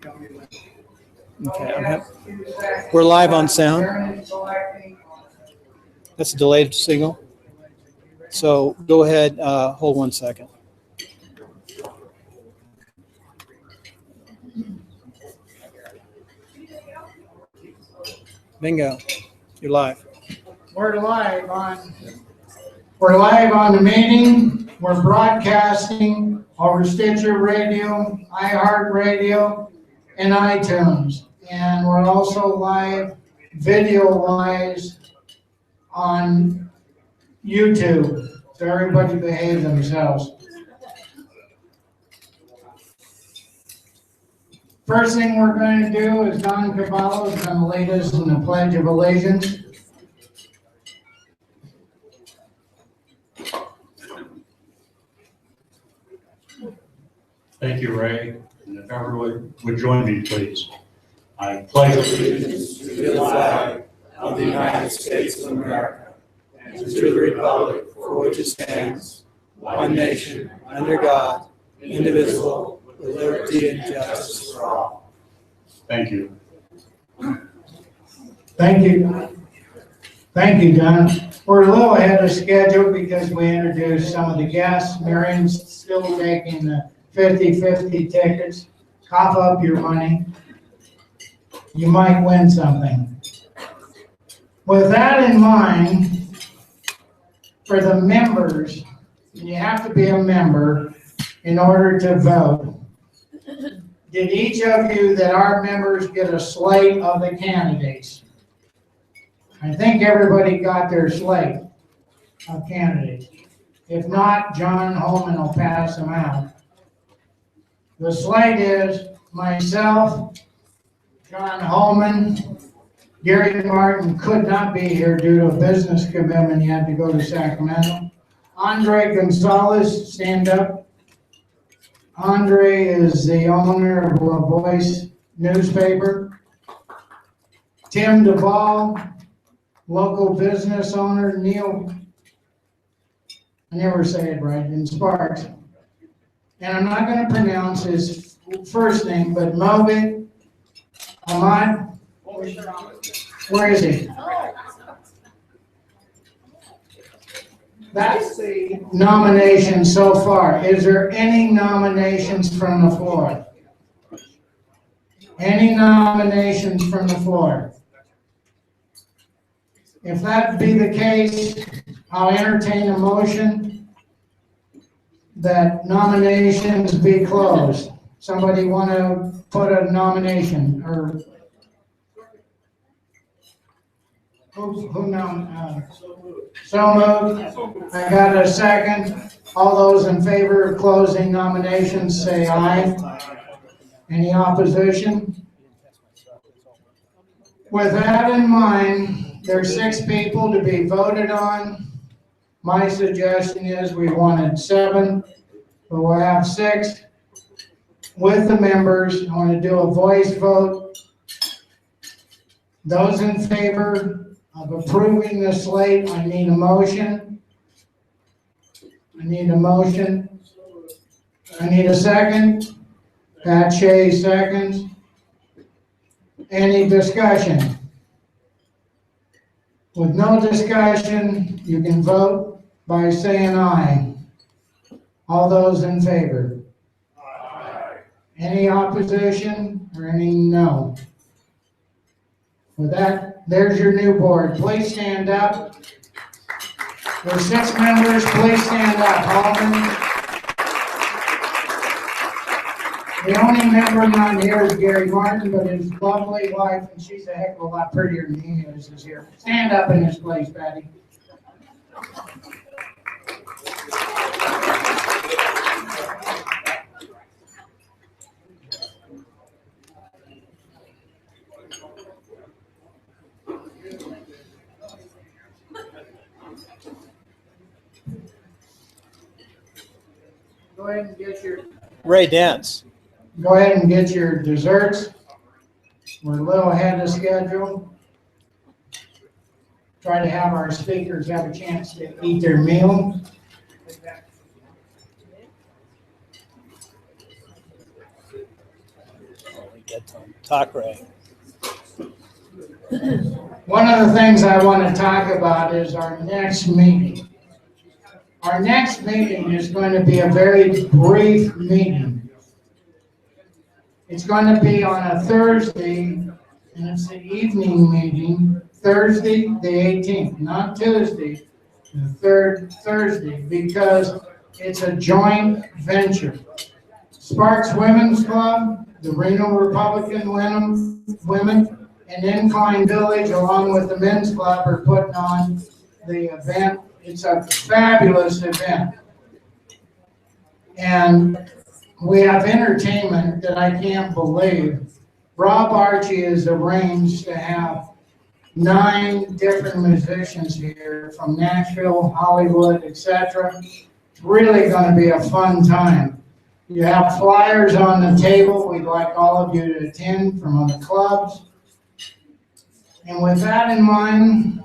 Okay, we're live on sound. That's a delayed signal. So go ahead, hold 1 second. Bingo, you're live. We're live on the meeting. We're broadcasting over Stitcher Radio, iHeartRadio, and iTunes. And we're also live, video-wise, on YouTube. So everybody behave themselves. First thing we're going to do is Don Cavallo is going to lead us in the Pledge of Allegiance. Thank you, Ray. And if everyone would join me, please. I pledge allegiance to the flag of the United States of America and to the republic for which it stands, one nation, under God, indivisible, with liberty and justice for all. Thank you. Thank you. Thank you, Don. We're a little ahead of schedule because we introduced some of the guests. Marion's still taking the 50-50 tickets. Cough up your money. You might win something. With that in mind, for the members, you have to be a member in order to vote. Did each of you that are members get a slate of the candidates? I think everybody got their slate of candidates. If not, John Holman will pass them out. The slate is myself, John Holman. Gary Martin could not be here due to a business commitment. He had to go to Sacramento. Andre Gonzalez, stand up. Andre is the owner of La Voice newspaper. Tim Duvall, local business owner. Neil, I never say it right, in Sparks. And I'm not going to pronounce his first name, but Moby Ahmad. Where is he? That's the nomination so far. Is there any nominations from the floor? Any nominations from the floor? If that be the case, I'll entertain a motion that nominations be closed. Somebody want to put a nomination or who nominated? So moved. I got a second. All those in favor of closing nominations say aye. Any opposition? With that in mind, there's 6 people to be voted on. My suggestion is we wanted 7, but we'll have 6. With the members, I want to do a voice vote. Those in favor of approving the slate, I need a motion. I need a motion. I need a second. Pat Shea seconds. Any discussion? With no discussion, you can vote by saying aye. All those in favor? Aye. Any opposition or any no? With that, there's your new board. Please stand up. There's 6 members. Please stand up. Holman. The only member not here is Gary Martin, but his lovely wife, and she's a heck of a lot prettier than he is here. Stand up in this place, Patty. Go ahead and get your... Ray, dance. Go ahead and get your desserts. We're a little ahead of schedule. Try to have our speakers have a chance to eat their meal. that time. Talk right. One of the things I want to talk about is our next meeting. Our next meeting is going to be a very brief meeting. It's going to be on a Thursday, and it's the evening meeting, Thursday the 18th, not Tuesday, the third Thursday, because it's a joint venture. Sparks Women's Club, the Reno Republican Women, and Incline Village, along with the Men's Club, are putting on the event. It's a fabulous event. And we have entertainment that I can't believe. Rob Archie has arranged to have 9 different musicians here from Nashville, Hollywood, etc. It's really going to be a fun time. You have flyers on the table. We'd like all of you to attend from other clubs. And with that in mind,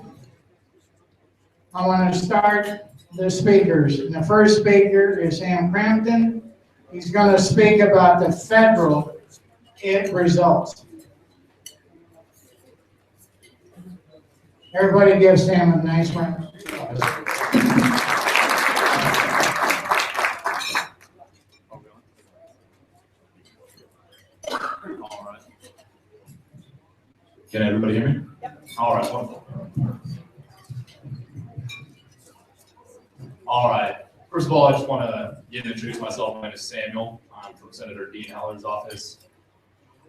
I want to start the speakers. And the first speaker is Sam Crampton. He's going to speak about the federal results. Everybody give Sam a nice round. All right. Can everybody hear me? Yep. All right, wonderful. All right. First of all, I just want to introduce myself. My name is Samuel. I'm from Senator Dean Heller's office.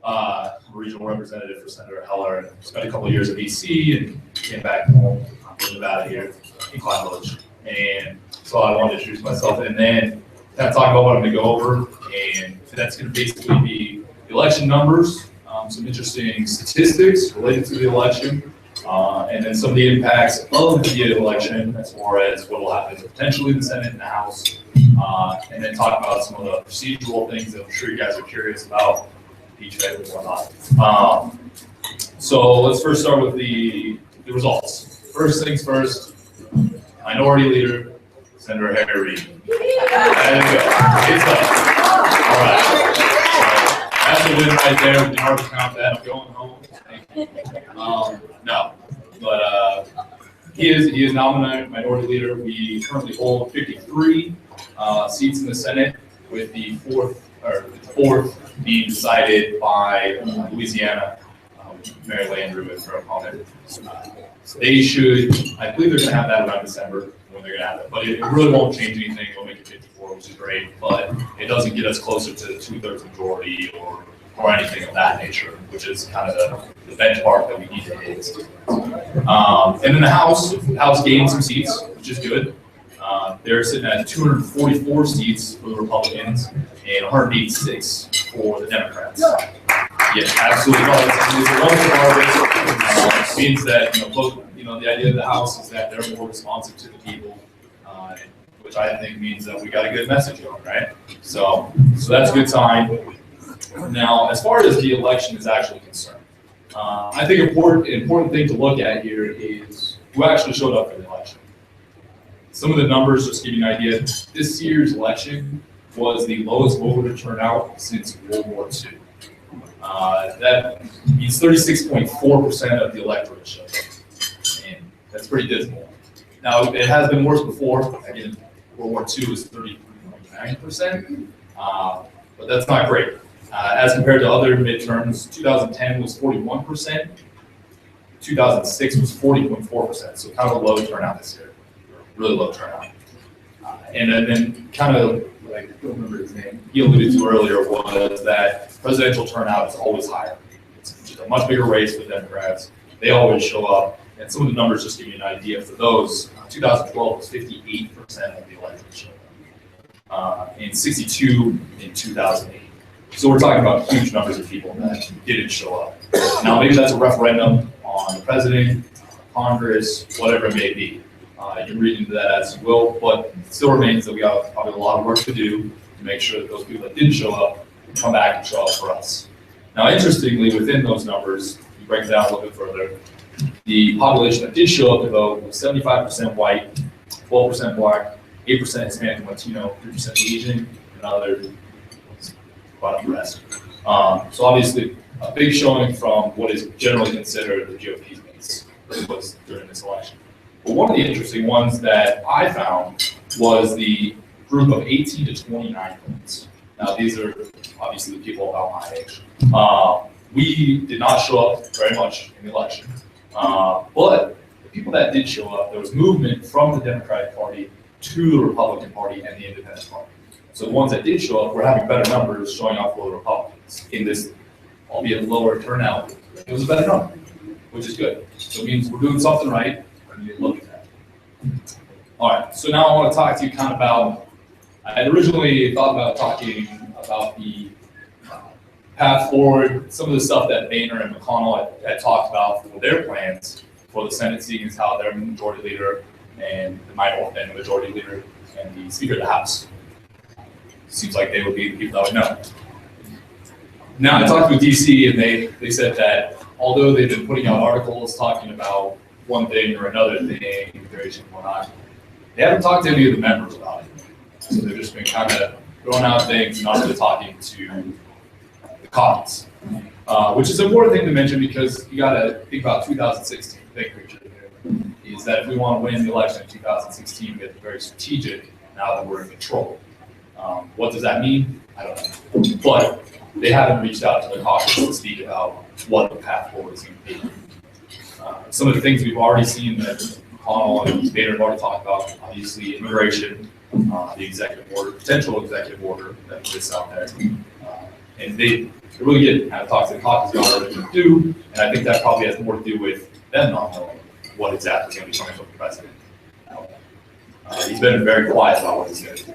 I'm a regional representative for Senator Heller, and spent a couple of years at DC and came back home to Nevada here in Incline Village. And so I wanted to introduce myself and then kind of talk about what I'm going to go over. And that's going to basically be the election numbers, some interesting statistics related to the election, and then some of the impacts of the election as far as what will happen potentially in the Senate and the House, and then talk about some of the procedural things that I'm sure you guys are curious about, each and whatnot. So let's first start with the results. First things first, Minority Leader, Senator Harry Reid. There you go. It's up. All right. That's a win right there. We can hardly count that. I'm going home. No, but he is nominated Minority Leader. We currently hold 53 seats in the Senate, with the fourth being decided by Louisiana, Mary Landrieu as her opponent. They should, I believe they're going to have that around December when they're going to have it, but it really won't change anything. It'll make it 54, which is great, but it doesn't get us closer to the 2/3 majority or anything of that nature, which is kind of the benchmark that we need to hit. And then the House gained some seats, which is good. They're sitting at 244 seats for the Republicans and 186 for the Democrats. Yeah, absolutely. It means that the idea of the House is that they're more responsive to the people, which I think means that we got a good message on, right? So that's a good sign. Now, as far as the election is actually concerned, I think important thing to look at here is who actually showed up for the election. Some of the numbers, just to give you an idea, this year's election was the lowest voter turnout since World War II. That means 36.4% of the electorate showed up, and that's pretty dismal. Now, it has been worse before. Again, World War II was 33.9%, but that's not great. As compared to other midterms, 2010 was 41%, 2006 was 40.4%, so kind of a low turnout this year, really low turnout. And then kind of, like, I don't remember his name, he alluded to earlier, was that presidential turnout is always higher. It's just a much bigger race for Democrats. They always show up, and some of the numbers just give you an idea. For those, 2012 was 58% of the electorate showed up, and 62 in 2008. So we're talking about huge numbers of people that didn't show up. Now, maybe that's a referendum on the president, Congress, whatever it may be. You can read into that as you will, but it still remains that we have probably a lot of work to do to make sure that those people that didn't show up come back and show up for us. Now, interestingly, within those numbers, you break it down a little bit further, the population that did show up to vote was 75% white, 12% black, 8% Hispanic and Latino, 3% Asian, and other, quite the rest. So obviously, a big showing from what is generally considered the GOP's base was during this election. But one of the interesting ones that I found was the group of 18 to 29 votes. Now, these are obviously the people about my age. We did not show up very much in the election, but the people that did show up, there was movement from the Democratic Party to the Republican Party and the Independent Party. So the ones that did show up were having better numbers showing up for the Republicans in this, albeit lower turnout. It was a better number, which is good. So it means we're doing something right. We need to look at that. All right, so now I want to talk to you kind of about, I had originally thought about talking about the path forward, some of the stuff that Boehner and McConnell had talked about for their plans for the Senate, seeing as how their majority leader and the majority leader and the Speaker of the House. Seems like they would be the people that would know. Now, I talked with DC, and they said that although they've been putting out articles talking about one thing or another thing, immigration and whatnot, they haven't talked to any of the members about it. So they've just been kind of throwing out things, not really talking to the caucus, which is an important thing to mention because you got to think about 2016. The big picture here is that if we want to win the election in 2016, we have to be very strategic now that we're in control. What does that mean? I don't know. But they haven't reached out to the caucus to speak about what the path forward is going to be. Some of the things we've already seen that McConnell and Boehner have already talked about, obviously immigration, the executive order, potential executive order that exists out there. And they really did kind of talk to the caucus about what they're going to do, and I think that probably has more to do with them not knowing what exactly is going to be coming from the president. He's been very quiet about what he's going to do.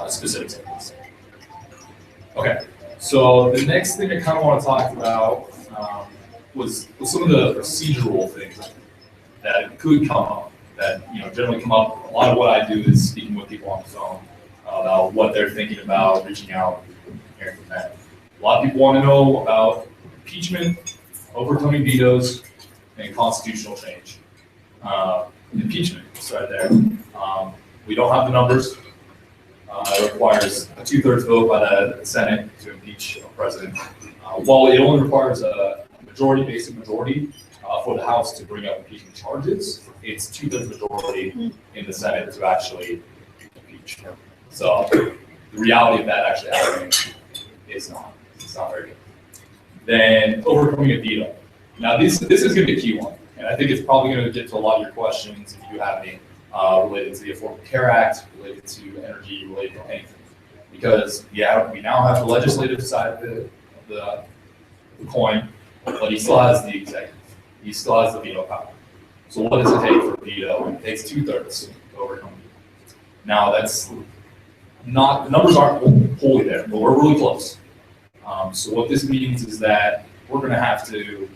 Specific things. Okay, so the next thing I kind of want to talk about was some of the procedural things that could come up, that generally come up. A lot of what I do is speaking with people on the phone about what they're thinking about, reaching out, hearing from them. A lot of people want to know about impeachment, overcoming vetoes, and constitutional change. Impeachment, right there. We don't have the numbers. It requires a 2/3 vote by the Senate to impeach a president. While it only requires a majority, basic majority, for the House to bring up impeachment charges, it's 2/3 majority in the Senate to actually impeach. So the reality of that actually happening is not. It's not very good. Then overcoming a veto. Now this is going to be a key one, and I think it's probably going to get to a lot of your questions if you have any. Related to the Affordable Care Act, related to energy, related to anything. Because, yeah, we now have the legislative side of the coin, but he still has the executive. He still has the veto power. So what does it take for a veto? It takes 2/3 to overcome it. Now, that's not, the numbers aren't wholly there, but we're really close. So what this means is that we're going to have to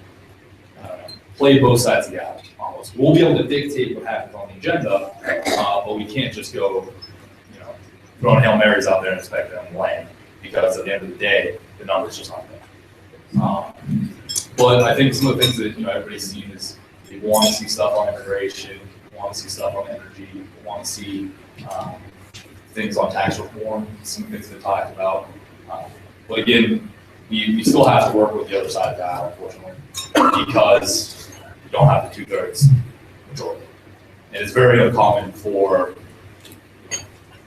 play both sides of the aisle. Almost. We'll be able to dictate what happens on the agenda, but we can't just go, throwing Hail Marys out there and expect them to land, because at the end of the day, the numbers just aren't there. But I think some of the things that everybody's seen is they want to see stuff on immigration, they want to see stuff on energy, they want to see things on tax reform, some things they talked about. But again, we still have to work with the other side of the aisle, unfortunately, because don't have the 2/3 majority. And it's very uncommon for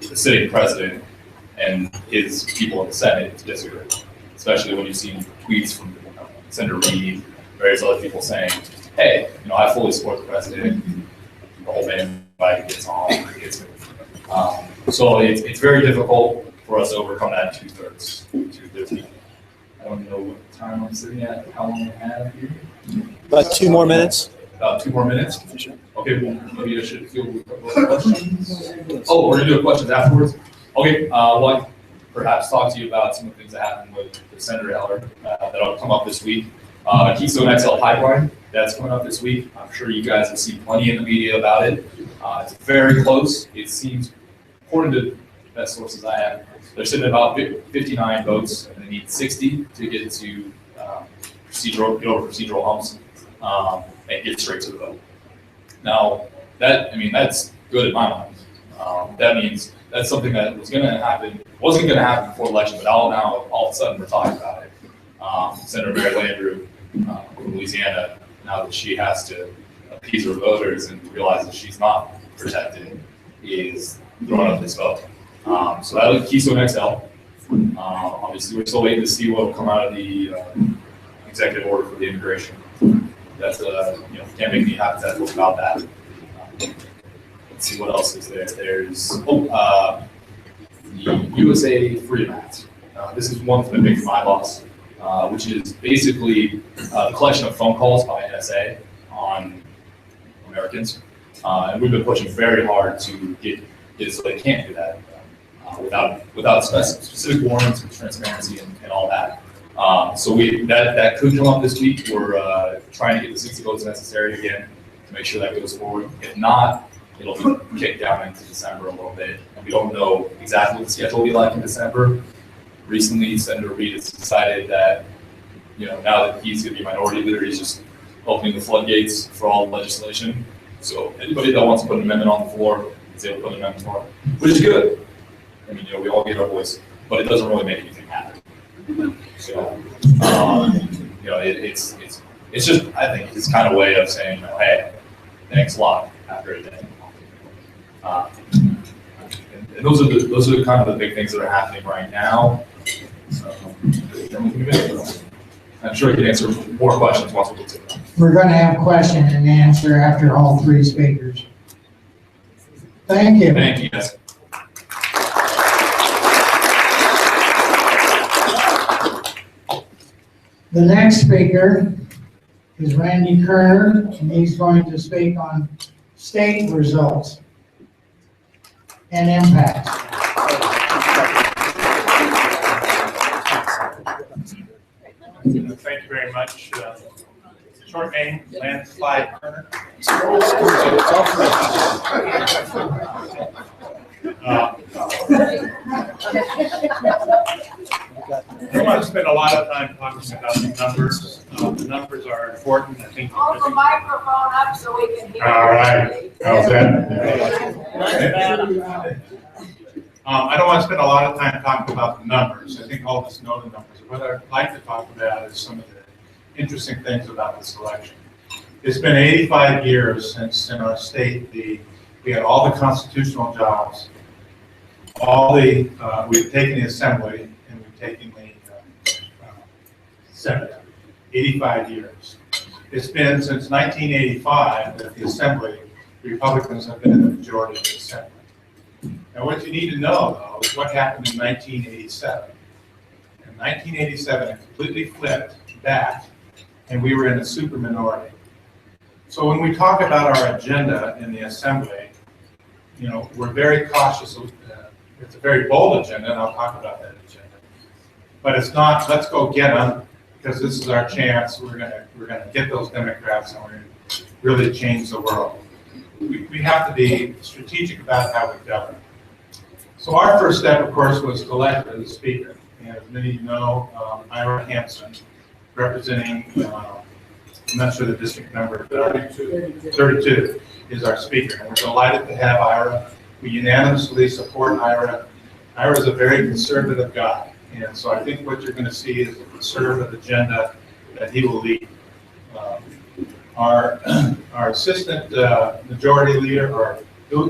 the sitting president and his people in the Senate to disagree, especially when you've seen tweets from Senator Reid, various other people saying, hey, I fully support the president, the whole bandwagon gets on, gets moved. So it's very difficult for us to overcome that 2/3 to 13. I don't know what time I'm sitting at, how long I have here. About 2 more minutes. About 2 more minutes? Okay, well, maybe I should field a couple of questions. Oh, we're gonna do questions afterwards? Okay, well, I perhaps talk to you about some of the things that happened with Senator Heller that'll come up this week. Keystone XL pipeline, that's coming up this week. I'm sure you guys have seen plenty in the media about it. It's very close. It seems, according to the best sources I have, they're sitting at about 59 votes, and they need 60 to get to get over procedural humps and get straight to the vote. Now, that's good in my mind. That means that's something that wasn't going to happen before the election, but all of a sudden we're talking about it. Senator Mary Landrieu from Louisiana, now that she has to appease her voters and realizes she's not protected, is throwing up this vote. So that was Keystone XL. Obviously, we're still waiting to see what will come out of the executive order for the immigration. That's can't make me hypothetical about that. Let's see what else is there. There's the USA Freedom Act. This is one that's been big for my boss, which is basically a collection of phone calls by NSA on Americans. And we've been pushing very hard to get it so they can't do that without specific warrants and transparency and all that. So that could come up this week. We're trying to get the 60 votes necessary again to make sure that goes forward. If not, it'll be kicked down into December a little bit. And we don't know exactly what the schedule will be like in December. Recently, Senator Reid has decided that, now that he's going to be minority leader, he's just opening the floodgates for all legislation. So anybody that wants to put an amendment on the floor is able to put an amendment for it, which is good. I mean, we all get our voice, but it doesn't really make anything happen. So, it's just, I think it's kind of a way of saying, hey, thanks a lot, have a great day. And those are kind of the big things that are happening right now. I'm sure you can answer more questions once we get to them. We're going to have question and answer after all three speakers. Thank you. Thank you, guys. The next speaker is Randi Kirner, and he's going to speak on state results and impacts. Thank you very much. Short name, Landslide Kirner. I don't want to spend a lot of time talking about the numbers. The numbers are important. I think. Hold the microphone up so we can hear. All right. How's that? I don't want to spend a lot of time talking about the numbers. I think all of us know the numbers. What I'd like to talk about is some of the interesting things about this election. It's been 85 years since in our state we had all the constitutional jobs. We've taken the Assembly and we've taken the Senate. 85 years. It's been since 1985 that the Assembly, Republicans have been in the majority of the Assembly. Now what you need to know though is what happened in 1987. In 1987 it completely flipped back and we were in a super minority. So when we talk about our agenda in the Assembly, we're very cautious. It's a very bold agenda, and I'll talk about that agenda. But it's not, let's go get them, because this is our chance. We're gonna get those Democrats, and we're gonna really change the world. We have to be strategic about how we govern. So our first step, of course, was to elect the speaker. And as many of you know, Ira Hansen, representing, I'm not sure the district number, 32 is our speaker. And we're delighted to have Ira. We unanimously support Ira. Ira is a very conservative guy. And so I think what you're going to see is a conservative agenda that he will lead. Our assistant majority leader, or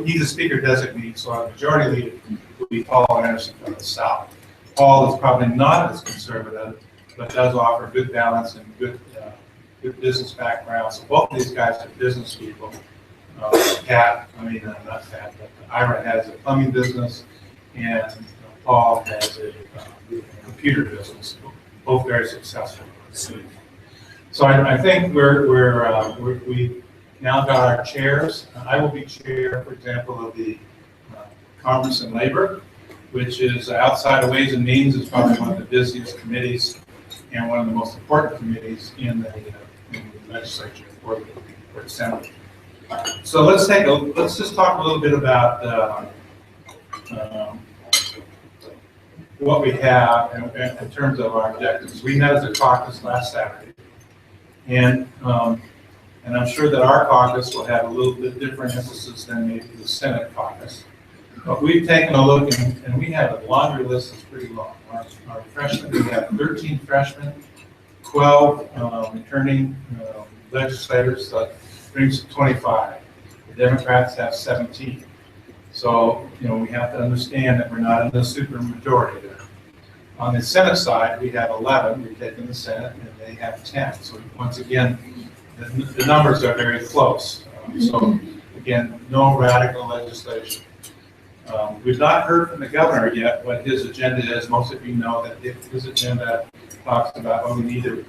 he's a speaker designee, so our majority leader will be Paul Anderson from the South. Paul is probably not as conservative, but does offer good balance and good business background. So both of these guys are business people. Not Pat, but Ira has a plumbing business, and Paul has a computer business. Both very successful. So I think we now got our chairs. I will be chair, for example, of the Commerce and Labor, which is outside of Ways and Means. Is probably one of the busiest committees and one of the most important committees in the legislature for the Senate. So let's just talk a little bit about what we have in terms of our objectives. We met as a caucus last Saturday, and I'm sure that our caucus will have a little bit different emphasis than maybe the Senate caucus. But we've taken a look, and we have a laundry list that's pretty long. Our freshmen, we have 13 freshmen 12 returning legislators, brings to 25. The Democrats have 17. So, we have to understand that we're not in the super majority there. On the Senate side, we have 11. We've taken the Senate, and they have 10. So once again, the numbers are very close. So again, no radical legislation. We've not heard from the governor yet what his agenda is. Most of you know that his agenda talks about, we need to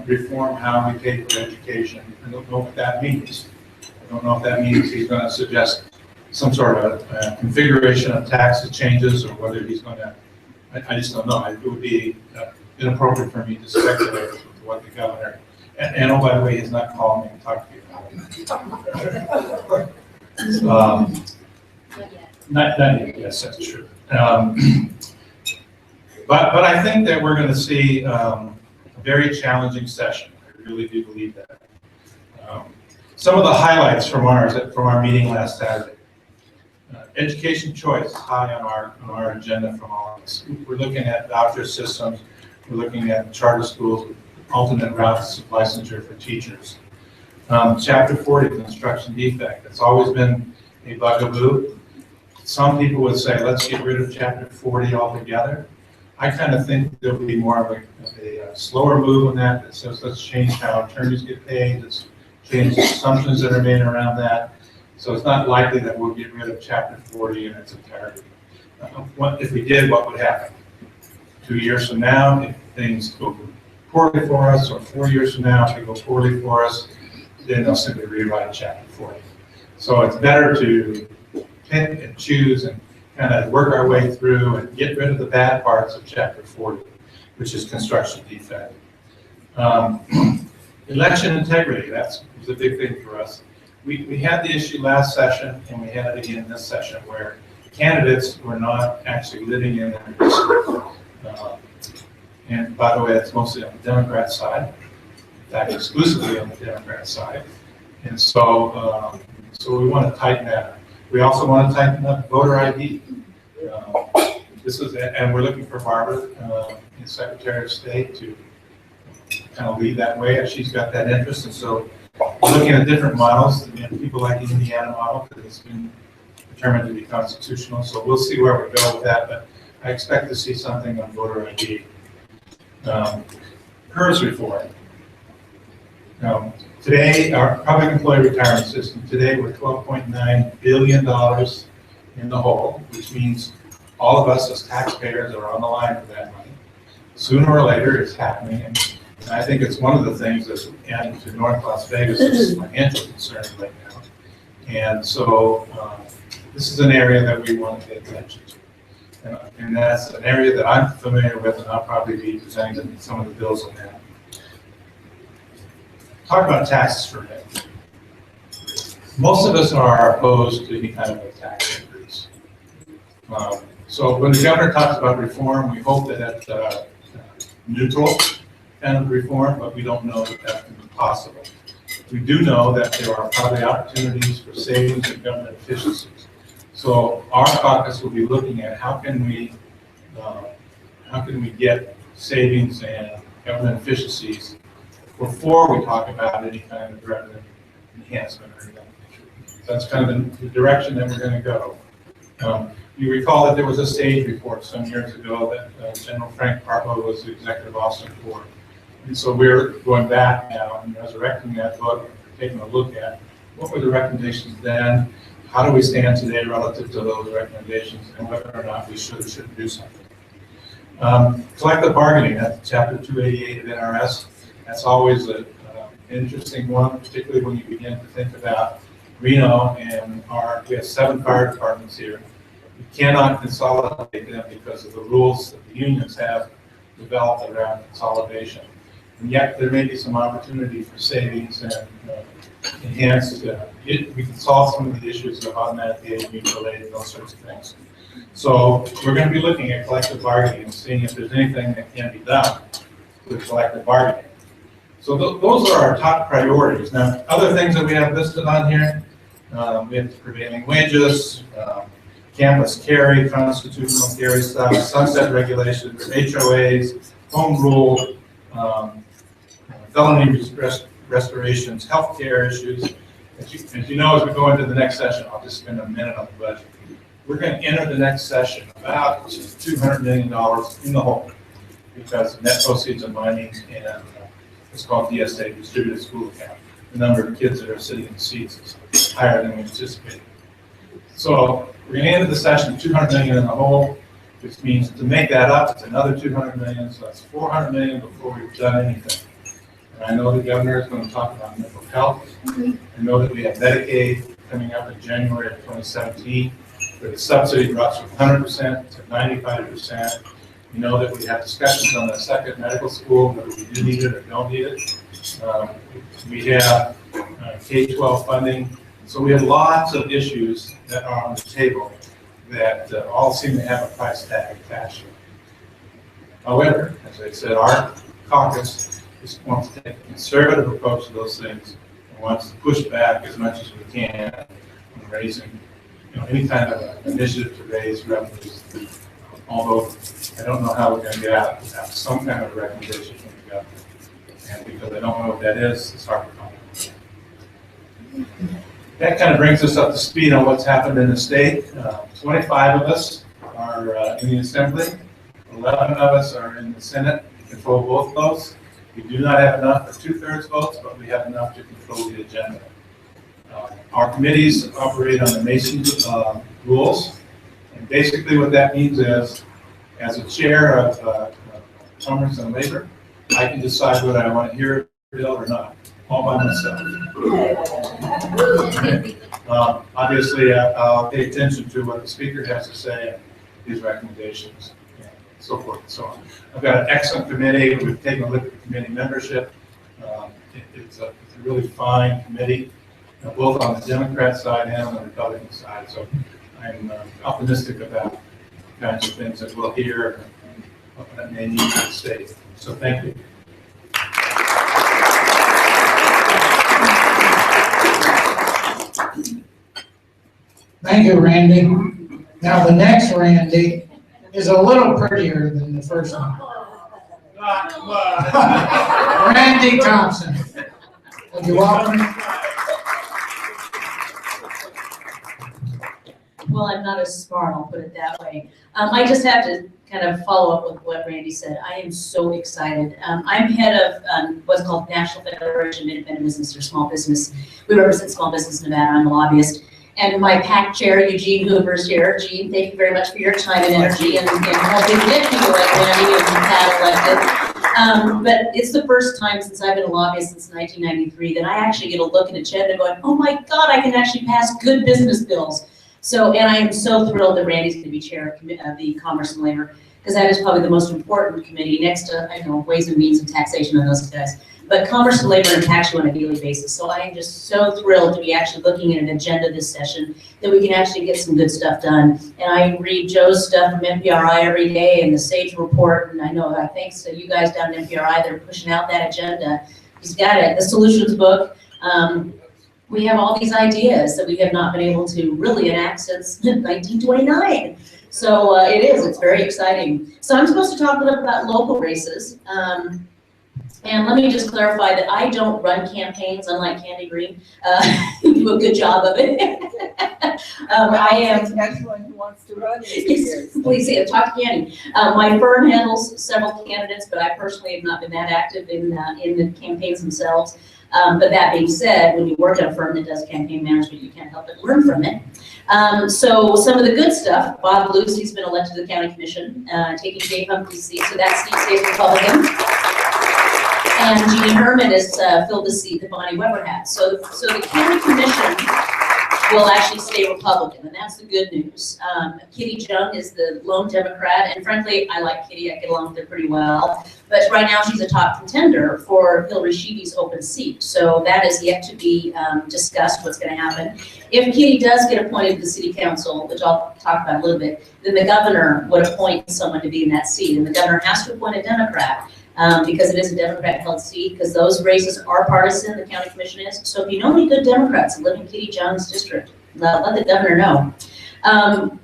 reform how we pay for education. I don't know what that means. I don't know if that means he's going to suggest some sort of configuration of tax changes, or whether he's going to, I just don't know. It would be inappropriate for me to speculate with what the governor, and oh, by the way, he's not calling me and talking to you about it. Not yet, yes, that's true. But I think that we're going to see a very challenging session. I really do believe that. Some of the highlights from our meeting last Saturday. Education choice high on our agenda from all of us. We're looking at voucher systems. We're looking at charter schools with alternate routes of licensure for teachers. Chapter 40, construction defect. It's always been a bugaboo. Some people would say, let's get rid of Chapter 40 altogether. I kind of think there'll be more of a slower move on that says let's change how attorneys get paid, let's change the assumptions that are made around that. So it's not likely that we'll get rid of Chapter 40 in its entirety. If we did, what would happen? 2 years from now, if things go poorly for us, or 4 years from now, if they go poorly for us, then they'll simply rewrite Chapter 40. So it's better to pick and choose and kind of work our way through and get rid of the bad parts of Chapter 40, which is construction defect. Election integrity, that was a big thing for us. We had the issue last session, and we had it again this session, where candidates were not actually living in their district. And by the way, it's mostly on the Democrat side, in fact, exclusively on the Democrat side. And so, so we want to tighten that up. We also want to tighten up voter ID. And we're looking for Barbara, the Secretary of State, to kind of lead that way, if she's got that interest. And so we're looking at different models. People like the Indiana model, because it's been determined to be constitutional. So we'll see where we go with that. But I expect to see something on voter ID. PERS reform. Today, our public employee retirement system, today we're $12.9 billion in the hole, which means all of us as taxpayers are on the line for that money. Sooner or later, it's happening. And I think it's one of the things that's adding to North Las Vegas' financial concerns right now. And so this is an area that we want to pay attention to. And that's an area that I'm familiar with, and I'll probably be presenting some of the bills on that. Talk about taxes for a minute. Most of us are opposed to any kind of a tax increase. So when the governor talks about reform, we hope that that's neutral kind of reform, but we don't know that that's possible. We do know that there are probably opportunities for savings and government efficiencies. So our caucus will be looking at how can we get savings and government efficiencies before we talk about any kind of revenue enhancement or anything. That's kind of the direction that we're going to go. You recall that there was a SAGE report some years ago that General Frank Partlow was the executive officer for. And so we're going back now and resurrecting that book, taking a look at what were the recommendations then, how do we stand today relative to those recommendations, and whether or not we should or shouldn't do something. Collective bargaining, that's Chapter 288 of NRS. That's always an interesting one, particularly when you begin to think about Reno and we have 7 fire departments here. We cannot consolidate them because of the rules that the unions have developed around consolidation. And yet there may be some opportunity for savings and enhanced. We can solve some of the issues of automatic pay being related, those sorts of things. So we're going to be looking at collective bargaining and seeing if there's anything that can be done with collective bargaining. So those are our top priorities. Now, other things that we have listed on here, we have prevailing wages, campus carry, constitutional carry stuff, sunset regulations, HOAs, home rule, felony restorations, healthcare issues. As you know, as we go into the next session, I'll just spend a minute on the budget. We're going to enter the next session about $200 million in the hole because net proceeds of mining and it's called DSA, distributed school account. The number of kids that are sitting in seats is higher than we anticipated. So we're going to end the session $200 million in the hole, which means to make that up, it's another $200 million, so that's $400 million before we've done anything. And I know the governor is going to talk about mental health. I know that we have Medicaid coming up in January of 2017, where the subsidy drops from 100% to 95%. We know that we have discussions on the second medical school, whether we do need it or don't need it. We have K-12 funding. So we have lots of issues that are on the table that all seem to have a price tag attached to them. However, as I said, our caucus wants to take a conservative approach to those things and wants to push back as much as we can on raising, any kind of initiative to raise revenues. Although I don't know how we're going to get out without some kind of recommendation from the government. And because I don't know what that is, it's hard to comment. That kind of brings us up to speed on what's happened in the state. 25 of us are in the Assembly. 11 of us are in the Senate. We control both those. We do not have enough for 2/3 votes, but we have enough to control the agenda. Our committees operate on the Mason's rules. And basically what that means is, as a chair of Commerce and Labor, I can decide whether I want to hear a bill or not, all by myself. Obviously, I'll pay attention to what the speaker has to say, his recommendations, and so forth and so on. I've got an excellent committee. We've taken a look at the committee membership. It's a really fine committee, both on the Democrat side and on the Republican side. So I'm optimistic about the kinds of things that we'll hear and what that may need to the state. So thank you. Thank you, Randy. Now, the next Randy is a little prettier than the first one. Randy Thompson. Would you welcome? Well, I'm not as smart, I'll put it that way. I just have to kind of follow up with what Randy said. I am so excited. I'm head of what's called National Federation of Independent Business or Small Business. We represent small business in Nevada. I'm a lobbyist. And my PAC chair, Eugene Hoover's here. Gene, thank you very much for your time and energy and helping get people like Randy and Pat elected. But it's the first time since I've been a lobbyist since 1993 that I actually get a look at an agenda going, oh my God, I can actually pass good business bills. So, and I am so thrilled that Randy's going to be chair of the Commerce and Labor, because that is probably the most important committee next to, I don't know, Ways and Means and Taxation and those guys. But Commerce and Labor impacts you on a daily basis. So I am just so thrilled to be actually looking at an agenda this session that we can actually get some good stuff done. And I read Joe's stuff from MPRI every day and the SAGE report. And I know thanks to you guys down at MPRI, they're pushing out that agenda. He's got it, the solutions book. We have all these ideas that we have not been able to really enact since 1929. So it's very exciting. So I'm supposed to talk a little bit about local races. And let me just clarify that I don't run campaigns, unlike Candy Green. You do a good job of it. I am. Anyone who wants to run. Yes, please talk to Candy. My firm handles several candidates, but I personally have not been that active in the campaigns themselves. But that being said, when you work at a firm that does campaign management, you can't help but learn from it. So some of the good stuff, Bob Lucy's been elected to the county commission, taking Dave Humphrey's seat, so that seat stays Republican. And Jeannie Herman has filled the seat that Bonnie Weber had. So the county commission will actually stay Republican, and that's the good news. Kitty Jung is the lone Democrat, and frankly, I like Kitty. I get along with her pretty well. But right now, she's a top contender for Hillary Sheedy's open seat. So that is yet to be discussed, what's going to happen. If Kitty does get appointed to the city council, which I'll talk about a little bit, then the governor would appoint someone to be in that seat, and the governor has to appoint a Democrat. Because it is a Democrat-held seat, because those races are partisan, the county commission is. So if you know any good Democrats that live in Kitty Jung's district, let the governor know.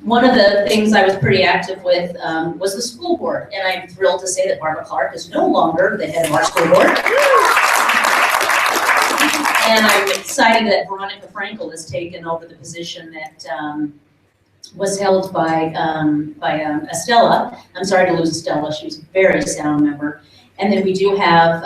One of the things I was pretty active with was the school board, and I'm thrilled to say that Barbara Clark is no longer the head of our school board. And I'm excited that Veronica Frankel has taken over the position that was held by Estella. I'm sorry to lose Estella, she was a very sound member. And then we do have,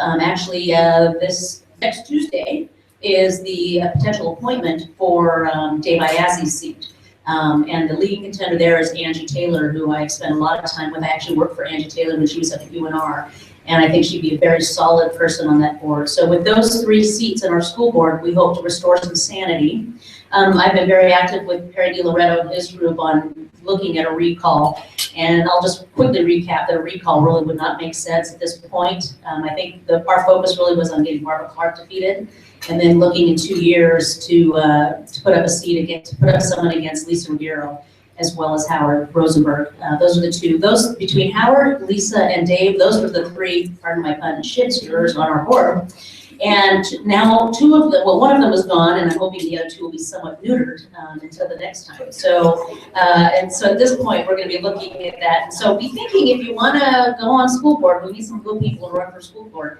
this next Tuesday is the potential appointment for Dave Iazzi's seat. And the leading contender there is Angie Taylor, who I've spent a lot of time with. I actually worked for Angie Taylor when she was at the UNR, and I think she'd be a very solid person on that board. So with those 3 seats in our school board, we hope to restore some sanity. I've been very active with Perry DiLoretto and his group on looking at a recall, and I'll just quickly recap that a recall really would not make sense at this point. I think our focus really was on getting Barbara Clark defeated, and then looking in 2 years to put up someone against Lisa Ruggiero, as well as Howard Rosenberg. Those are the 2. Those between Howard, Lisa, and Dave, those were the 3, pardon my pun, shit-stirrers on our board. And now 2 of them, well, one of them is gone, and I'm hoping the other 2 will be somewhat neutered until the next time. So, and so at this point, we're going to be looking at that. And so be thinking, if you want to go on school board, we need some good people to run for school board.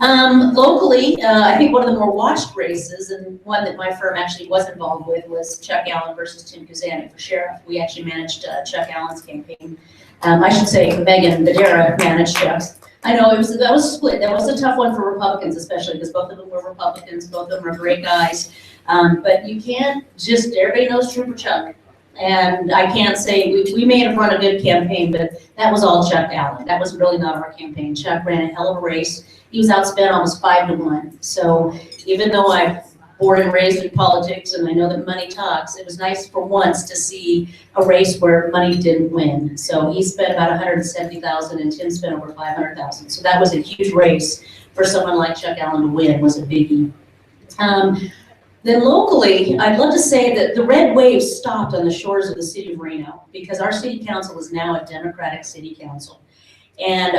Locally, I think one of the more watched races, and one that my firm actually was involved with, was Chuck Allen versus Tim Kuzanik for sheriff. We actually managed Chuck Allen's campaign. I should say Megan Badera managed Chuck's. I know that was split. That was a tough one for Republicans, especially because both of them were Republicans. Both of them are great guys. But you can't just, everybody knows Trooper Chuck. And I can't say, we may have run a good campaign, but that was all Chuck Allen. That was really not our campaign. Chuck ran a hell of a race. He was outspent almost 5-1. So even though I'm born and raised in politics and I know that money talks, it was nice for once to see a race where money didn't win. So he spent about $170,000 and Tim spent over $500,000. So that was a huge race for someone like Chuck Allen to win, was a biggie. Then locally, I'd love to say that the red wave stopped on the shores of the city of Reno because our city council is now a Democratic city council. And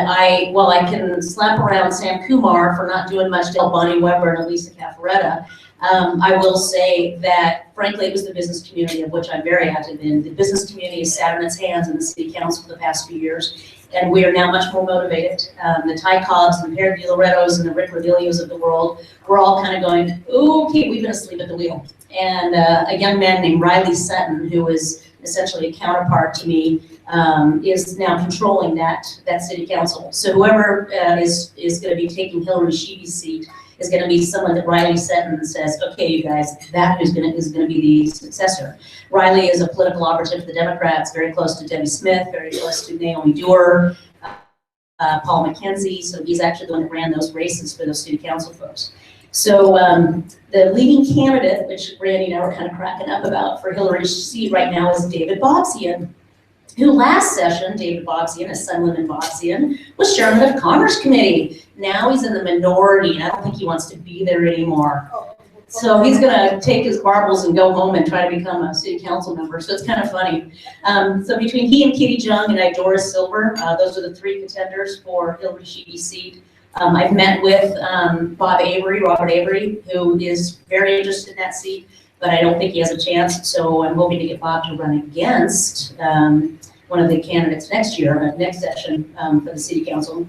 while I can slap around Sam Kumar for not doing much to help Bonnie Weber and Elisa Caffaretta, I will say that, frankly, it was the business community, of which I'm very active in. The business community has sat on its hands in the city council for the past few years, and we are now much more motivated. The Ty Cobbs and the Perry DiLorettos and the Rick Rodilios of the world, we're all kind of going, okay, we've been asleep at the wheel. And a young man named Riley Sutton, who is essentially a counterpart to me, is now controlling that city council. So whoever is going to be taking Hillary Sheedy's seat is going to be someone that Riley Sutton says, okay, you guys, that is going to be the successor. Riley is a political operative for the Democrats, very close to Debbie Smith, very close to Naomi Dewar, Paul McKenzie. So he's actually the one that ran those races for those city council folks. So the leading candidate, which Randy and I were kind of cracking up about for Hillary's seat right now, is David Bobsian, who last session, David Bobsian, Assemblyman Bobsian, was chairman of Commerce Committee. Now he's in the minority, and I don't think he wants to be there anymore. So he's gonna take his marbles and go home and try to become a city council member, so it's kind of funny. So between he and Kitty Jung and Doris Silver, those are the 3 contenders for Hillary Sheedy's seat. I've met with Robert Avery, who is very interested in that seat, but I don't think he has a chance, so I'm hoping to get Bob to run against one of the candidates next year, next session for the city council.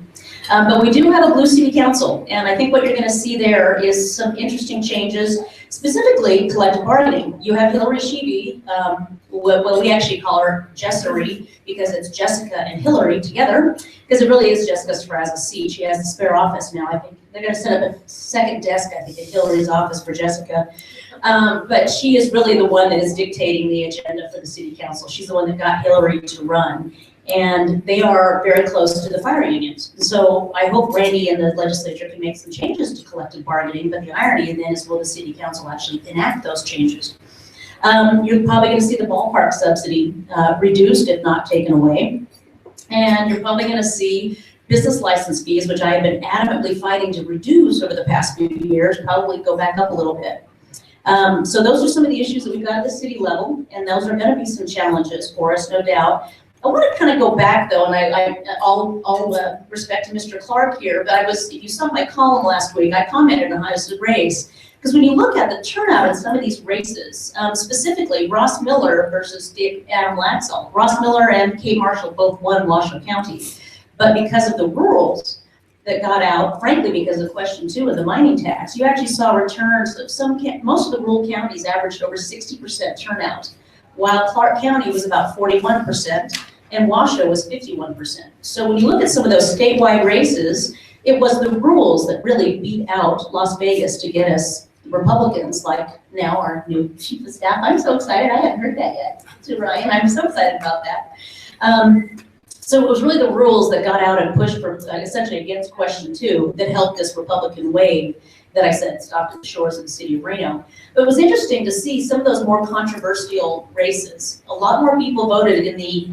But we do have a blue city council, and I think what you're going to see there is some interesting changes, specifically collective bargaining. You have Hillary Sheedy, well, we actually call her Jessery because it's Jessica and Hillary together, because it really is Jessica Sfrazza's seat. She has a spare office now. I think they're going to set up a second desk, I think, at Hillary's office for Jessica. But she is really the one that is dictating the agenda for the city council. She's the one that got Hillary to run. And they are very close to the fire unions. So I hope Randy and the legislature can make some changes to collective bargaining, but the irony in that is, will the city council actually enact those changes? You're probably going to see the ballpark subsidy reduced, if not taken away. And you're probably going to see business license fees, which I have been adamantly fighting to reduce over the past few years, probably go back up a little bit. So those are some of the issues that we've got at the city level, and those are going to be some challenges for us, no doubt. I want to kind of go back though, and all respect to Mr. Clark here, but if you saw my column last week, I commented on how this race, Because when you look at the turnout in some of these races, specifically Ross Miller versus Adam Laxalt, Ross Miller and Kate Marshall both won Washoe County. But because of the rules that got out, frankly, because of question 2 of the mining tax, you actually saw returns of most of the rural counties averaged over 60% turnout, while Clark County was about 41% and Washoe was 51%. So when you look at some of those statewide races, it was the rules that really beat out Las Vegas to get us Republicans, like now our new chief of staff. I'm so excited. I haven't heard that yet. To Ryan, I'm so excited about that. So it was really the rules that got out and pushed for essentially against question 2 that helped this Republican wave that I said stopped at the shores of the city of Reno. But it was interesting to see some of those more controversial races. A lot more people voted in the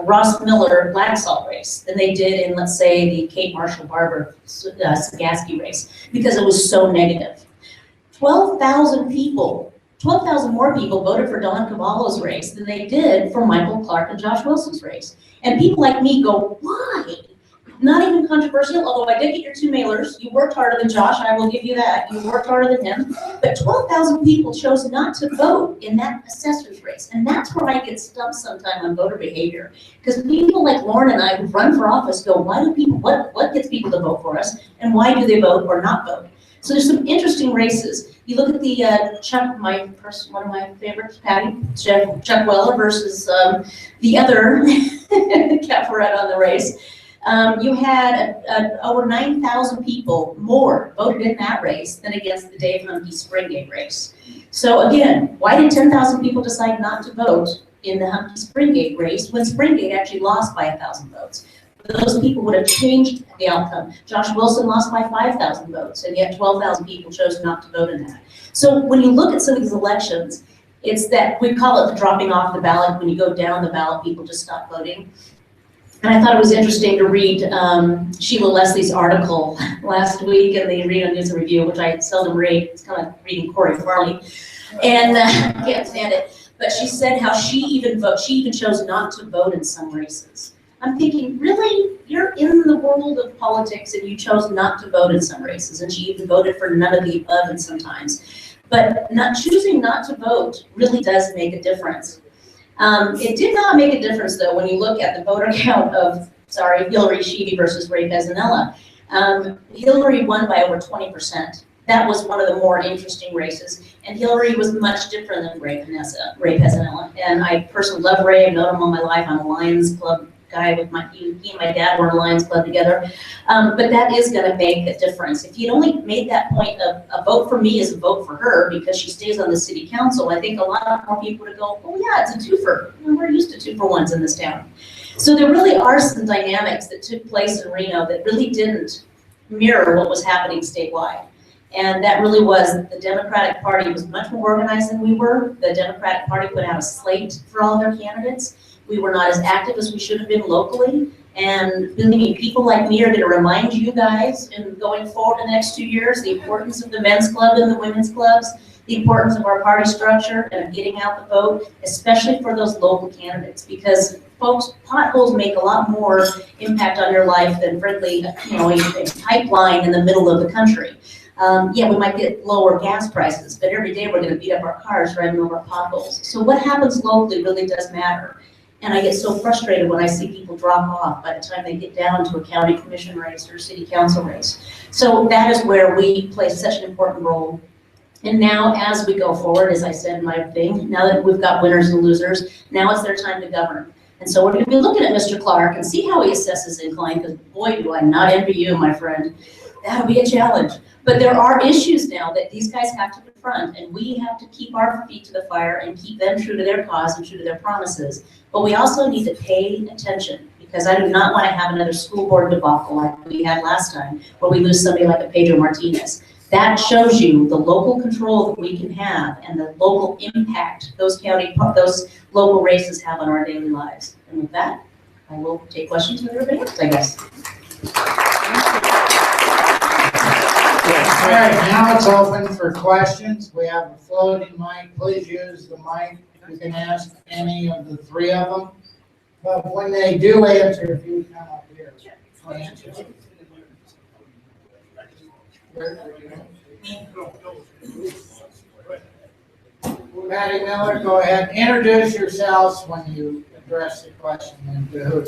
Ross Miller Laxalt race than they did in, let's say, the Kate Marshall Barber Sagaski race, because it was so negative. 12,000 more people voted for Don Cavallo's race than they did for Michael Clark and Josh Wilson's race. And people like me go, why? Not even controversial, although I did get your 2 mailers. You worked harder than Josh, I will give you that. You worked harder than him. But 12,000 people chose not to vote in that assessor's race. And that's where I get stumped sometime on voter behavior. Because people like Lauren and I who run for office go, why do people, what gets people to vote for us? And why do they vote or not vote? So there's some interesting races. You look at the one of my favorites, Patty, Chuck Weller versus the other Caporet on the race. You had over 9,000 people more voted in that race than against the Dave Humke Springgate race. So again, why did 10,000 people decide not to vote in the Humke Springgate race when Springgate actually lost by 1,000 votes? Those people would have changed the outcome. Josh Wilson lost by 5,000 votes, and yet 12,000 people chose not to vote in that. So when you look at some of these elections, it's that we call it the dropping off the ballot. When you go down the ballot, people just stop voting. And I thought it was interesting to read Sheila Leslie's article last week in the Reno News and Review, which I seldom read. It's kind of like reading Corey Farley, and I can't stand it. But she said how she even chose not to vote in some races. I'm thinking, really? You're in the world of politics and you chose not to vote in some races, and she even voted for none of the above in sometimes. But choosing not to vote really does make a difference. It did not make a difference, though, when you look at the voter count of, Hillary Sheedy versus Ray Pezzanella. Hillary won by over 20%. That was one of the more interesting races, and Hillary was much different than Ray Pezzanella. And I personally love Ray. I've known him all my life. I'm a Lions Club guy with he and my dad were in a Lions Club together. But that is going to make a difference. If you'd only made that point of a vote for me is a vote for her because she stays on the city council, I think a lot more people would go, oh yeah, it's a twofer. We're used to 2-for-1s in this town. So there really are some dynamics that took place in Reno that really didn't mirror what was happening statewide. And that really was, the Democratic Party was much more organized than we were. The Democratic Party put out a slate for all their candidates. We were not as active as we should have been locally. And believe me, people like me are going to remind you guys in going forward in the next 2 years, the importance of the men's club and the women's clubs, the importance of our party structure and of getting out the vote, especially for those local candidates, because folks, potholes make a lot more impact on your life than, frankly, a pipeline in the middle of the country. Yeah, we might get lower gas prices, but every day we're going to beat up our cars driving over potholes. So what happens locally really does matter. And I get so frustrated when I see people drop off by the time they get down to a county commission race or city council race. So that is where we play such an important role. And now as we go forward, as I said in my thing, now that we've got winners and losers, now it's their time to govern. And so we're going to be looking at Mr. Clark and see how he assesses incline, because boy, do I not envy you, my friend. That'll be a challenge. But there are issues now that these guys have to confront, and we have to keep our feet to the fire and keep them true to their cause and true to their promises. But we also need to pay attention, because I do not want to have another school board debacle like we had last time, where we lose somebody like a Pedro Martinez. That shows you the local control that we can have and the local impact those local races have on our daily lives. And with that, I will take questions from everybody else, I guess. All right, now it's open for questions. We have a floating mic. Please use the mic. You can ask any of the three of them. But when they do answer, if you come up here. Patty Miller, go ahead. Introduce yourselves when you address the question and to who.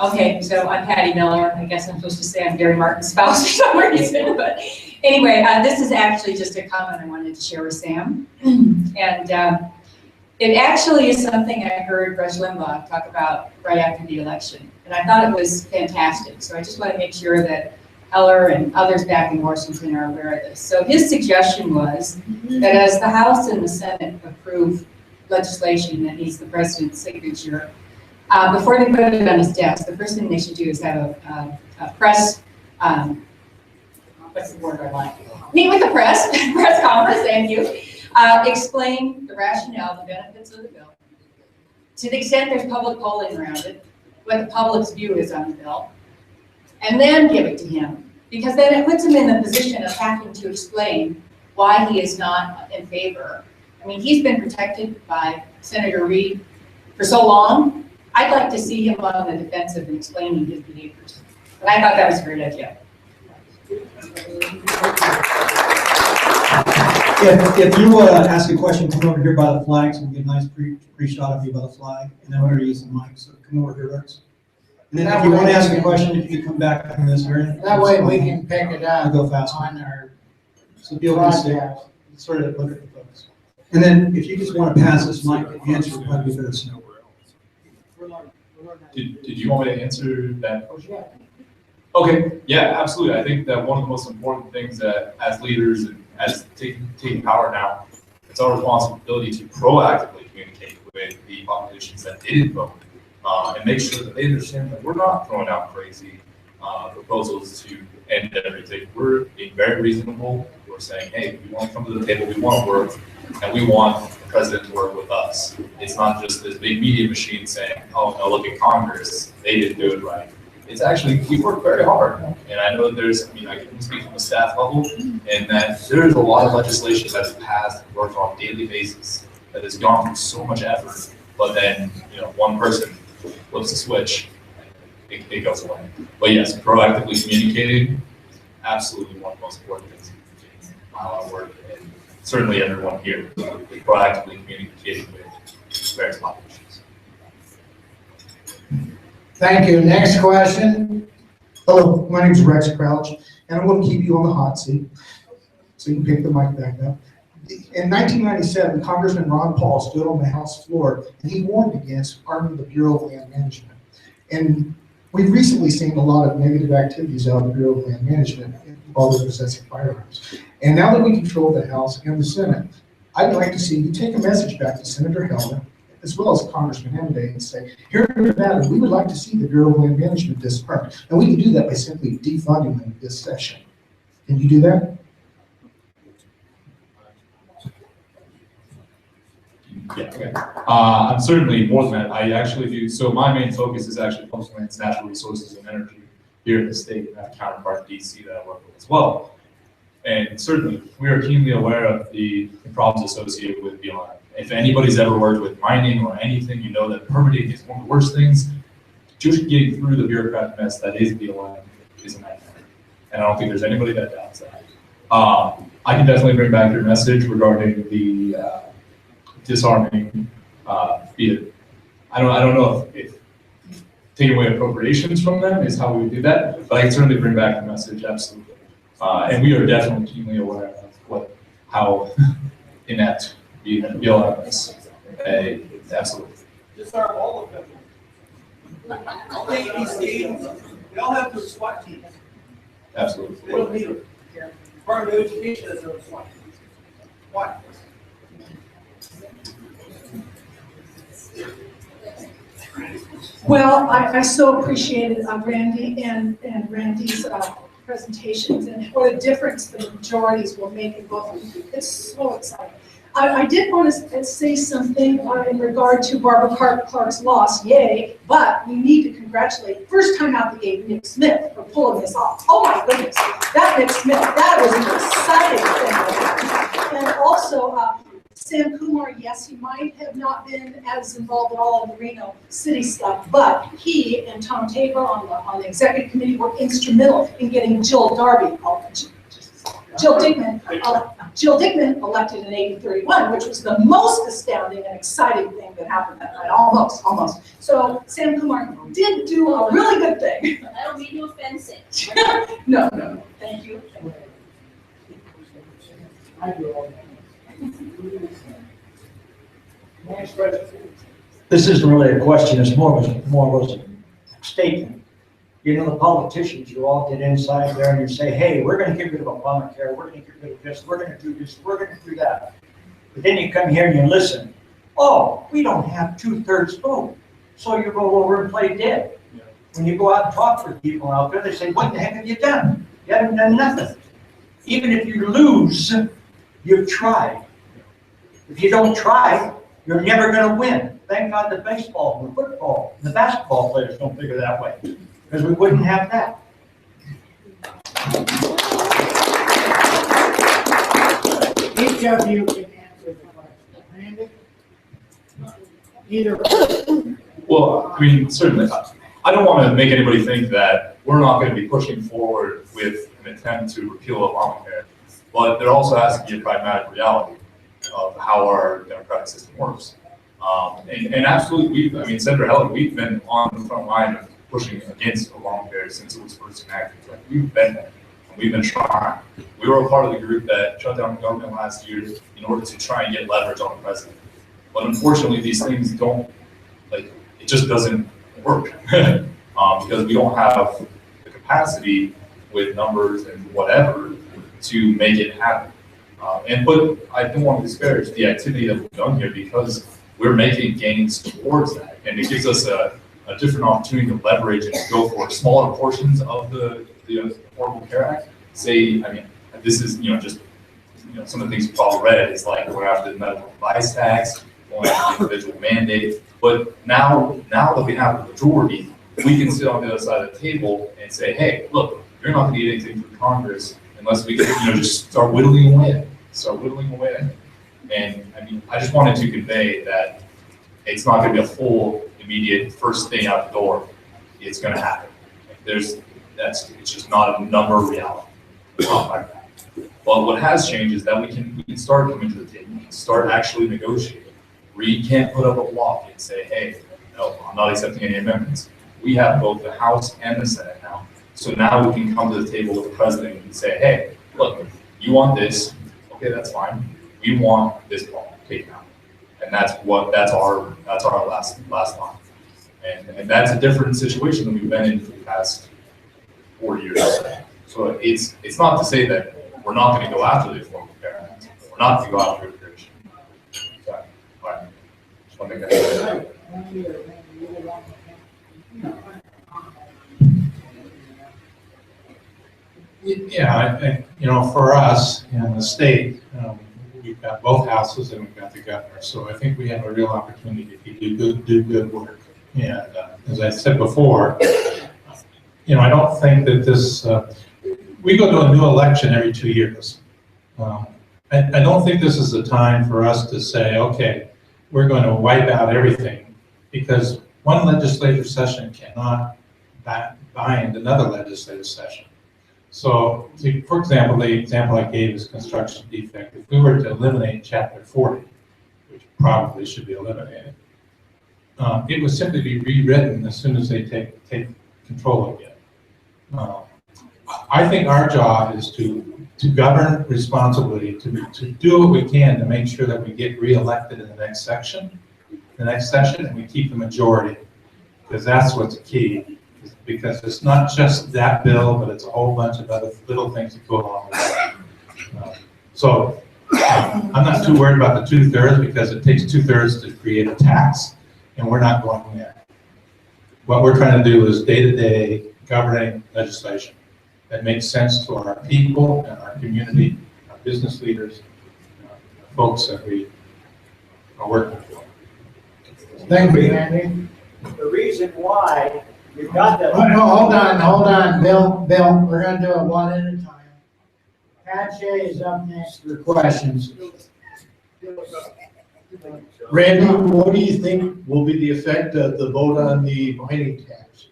Okay, so I'm Patty Miller. I guess I'm supposed to say I'm Gary Martin's spouse for some reason, but anyway, this is actually just a comment I wanted to share with Sam. And it actually is something I heard Rush Limbaugh talk about right after the election. And I thought it was fantastic. So I just want to make sure that Heller and others back in Washington are aware of this. So his suggestion was that as the House and the Senate approve legislation that needs the president's signature, before they put it on his desk, the first thing they should do is have a press, what's the word I like? Meet with the press, press conference, thank you. Explain the rationale, the benefits of the bill. To the extent there's public polling around it, what the public's view is on the bill, and then give it to him. Because then it puts him in the position of having to explain why he is not in favor. I mean, he's been protected by Senator Reid for so long. I'd like to see him on the defensive and explaining his behaviors. But I thought that was a great idea. If you ask a question, come over here by the flag, so we get a nice pre-shot of you by the flag, and then we're gonna use the mic, so come over here, Rex. And then if you want to ask a question, if you come back in this area. That way we can pick it up I'll go faster. on our So be able to see, broadcast. sort of look at the folks. And then if you just want to pass this mic, answer, it'd probably be better. Did you want me to answer that? Okay, yeah, absolutely. I think that one of the most important things that as leaders and as taking power now, it's our responsibility to proactively communicate with the populations that didn't vote and make sure that they understand that we're not throwing out crazy proposals to end everything. We're being very reasonable. We're saying, hey, we want to come to the table, we want to work, and we want the president to work with us. It's not just this big media machine saying, oh, no, look at Congress, they didn't do it right. It's actually, we work very hard. And I know that there's, I mean, I can speak from a staff level, and that there's a lot of legislation that's passed and worked on a daily basis that has gone through so much effort, but then, one person flips a switch, and it goes away. But yes, proactively communicating is absolutely one of the most important things in my work, and certainly everyone here is proactively communicating with various populations. Thank you. Next question. Hello, my name is Rex Crouch, and I'm going to keep you on the hot seat so you can pick the mic back up. In 1997, Congressman Ron Paul stood on the House floor and he warned against arming the Bureau of Land Management. And we've recently seen a lot of negative activities out of the Bureau of Land Management involving possessing firearms. And now that we control the House and the Senate, I'd like to see you take a message back to Senator Heller, as well as Congressman Amodei, and say, here in Nevada, we would like to see the Bureau of Land Management disarmed. And we can do that by simply defunding them this session. Can you do that? Yeah, okay. I'm certainly more than that. I actually do. So my main focus is actually public lands, natural resources, and energy here in the state, and that counterpart in DC that I work with as well. And certainly, we are keenly aware of the problems associated with BLM. If anybody's ever worked with mining or anything, you know that permitting is one of the worst things. Just getting through the bureaucratic mess that is BLM is a nightmare. And I don't think there's anybody that doubts that. I can definitely bring back your message regarding the disarming, be it, I don't know if taking away appropriations from them is how we would do that, but I can certainly bring back the message, absolutely. And we are definitely keenly aware of how inept BLM is. Absolutely. Disarm all of them. All they they all have their SWAT teams. Absolutely. They don't need them. Department of Education has their own SWAT teams. Why? Well, I so appreciated Randi and Randy's presentations and what a difference the majorities will make in both of them. It's so exciting. I did want to say something in regard to Barbara Clark's loss, yay, but we need to congratulate, first time out the gate, Nick Smith for pulling this off. Oh my goodness, that Nick Smith, that was an exciting thing. And also, Sam Kumar, yes, he might have not been as involved at all in the Reno City stuff, but he and Tom Tabor on the executive committee were instrumental in getting Jill Darby. Jill Dickman elected in 1831, which was the most astounding and exciting thing that happened that night, almost. So Sam Kumar did do a really good thing. I don't mean to offend Sam. No, thank you. This isn't really a question, it's more of a statement. You know, the politicians, you all get inside there and you say, hey, we're gonna get rid of Obamacare, we're gonna get rid of this, we're gonna do this, we're gonna do that. But then you come here and you listen, oh, we don't have 2/3 vote, so you roll over and play dead. When you go out and talk to people out there, they say, what the heck have you done? You haven't done nothing. Even if you lose, you've tried. If you don't try, you're never gonna win. Thank God the baseball, the football, the basketball players don't figure that way, because we wouldn't have that. Each of you can answer the question. Randy? Either. Well, I mean, certainly, I don't want to make anybody think that we're not going to be pushing forward with an attempt to repeal Obamacare, but there also has to be a pragmatic reality of how our democratic system works. And absolutely, I mean, Senator Heller, we've been on the front line of pushing against Obamacare since it was first enacted. Like, we've been there, and we've been trying. We were a part of the group that shut down the government last year in order to try and get leverage on the president. But unfortunately, these things don't, like, it just doesn't work because we don't have the capacity with numbers and whatever to make it happen. But I don't want to disparage the activity that we've done here because we're making gains towards that, and it gives us a different opportunity to leverage and go for smaller portions of the Affordable Care Act. Say, I mean, this is just some of the things you've probably read is like going after the medical device tax, going after the individual mandate. But now that we have the majority, we can sit on the other side of the table and say, hey, look, you're not going to get anything from Congress unless we can just start whittling away. And I mean, I just wanted to convey that it's not going to be a full, immediate first thing out the door. It's going to happen. It's just not a number reality. It's not like that. But what has changed is that we can start coming to the table. We can start actually negotiating. We can't put up a block and say, hey, no, I'm not accepting any amendments. We have both the House and the Senate now. So now we can come to the table with the president and say, hey, look, you want this, okay, that's fine. We want this ball taken out. And that's our last line. And that's a different situation than we've been in for the past 4 years. So it's not to say that we're not going to go after the Affordable Care Act. We're not going to go after immigration. So, all right. Just want to make that clear. Yeah, for us in the state, we've got both houses and we've got the governor. So I think we have a real opportunity to do good work. And as I said before, I don't think that this, we go to a new election every 2 years. I don't think this is the time for us to say, okay, we're going to wipe out everything, because one legislative session cannot bind another legislative session. So, for example, the example I gave is construction defect. If we were to eliminate Chapter 40, which probably should be eliminated, it would simply be rewritten as soon as they take control again. I think our job is to govern responsibly, to do what we can to make sure that we get reelected in the next session, and we keep the majority, because that's what's key. Because it's not just that bill, but it's a whole bunch of other little things that go along with it. So I'm not too worried about the 2/3, because it takes 2/3 to create a tax, and we're not going there. What we're trying to do is day-to-day governing legislation that makes sense to our people and our community, our business leaders, folks that we are working for. Thank you, Randy. The reason why you've got that. Oh, no, hold on, Bill, we're gonna do it one at a time. Pat Shea is up next for questions. Randy, what do you think will be the effect of the vote on the mining tax?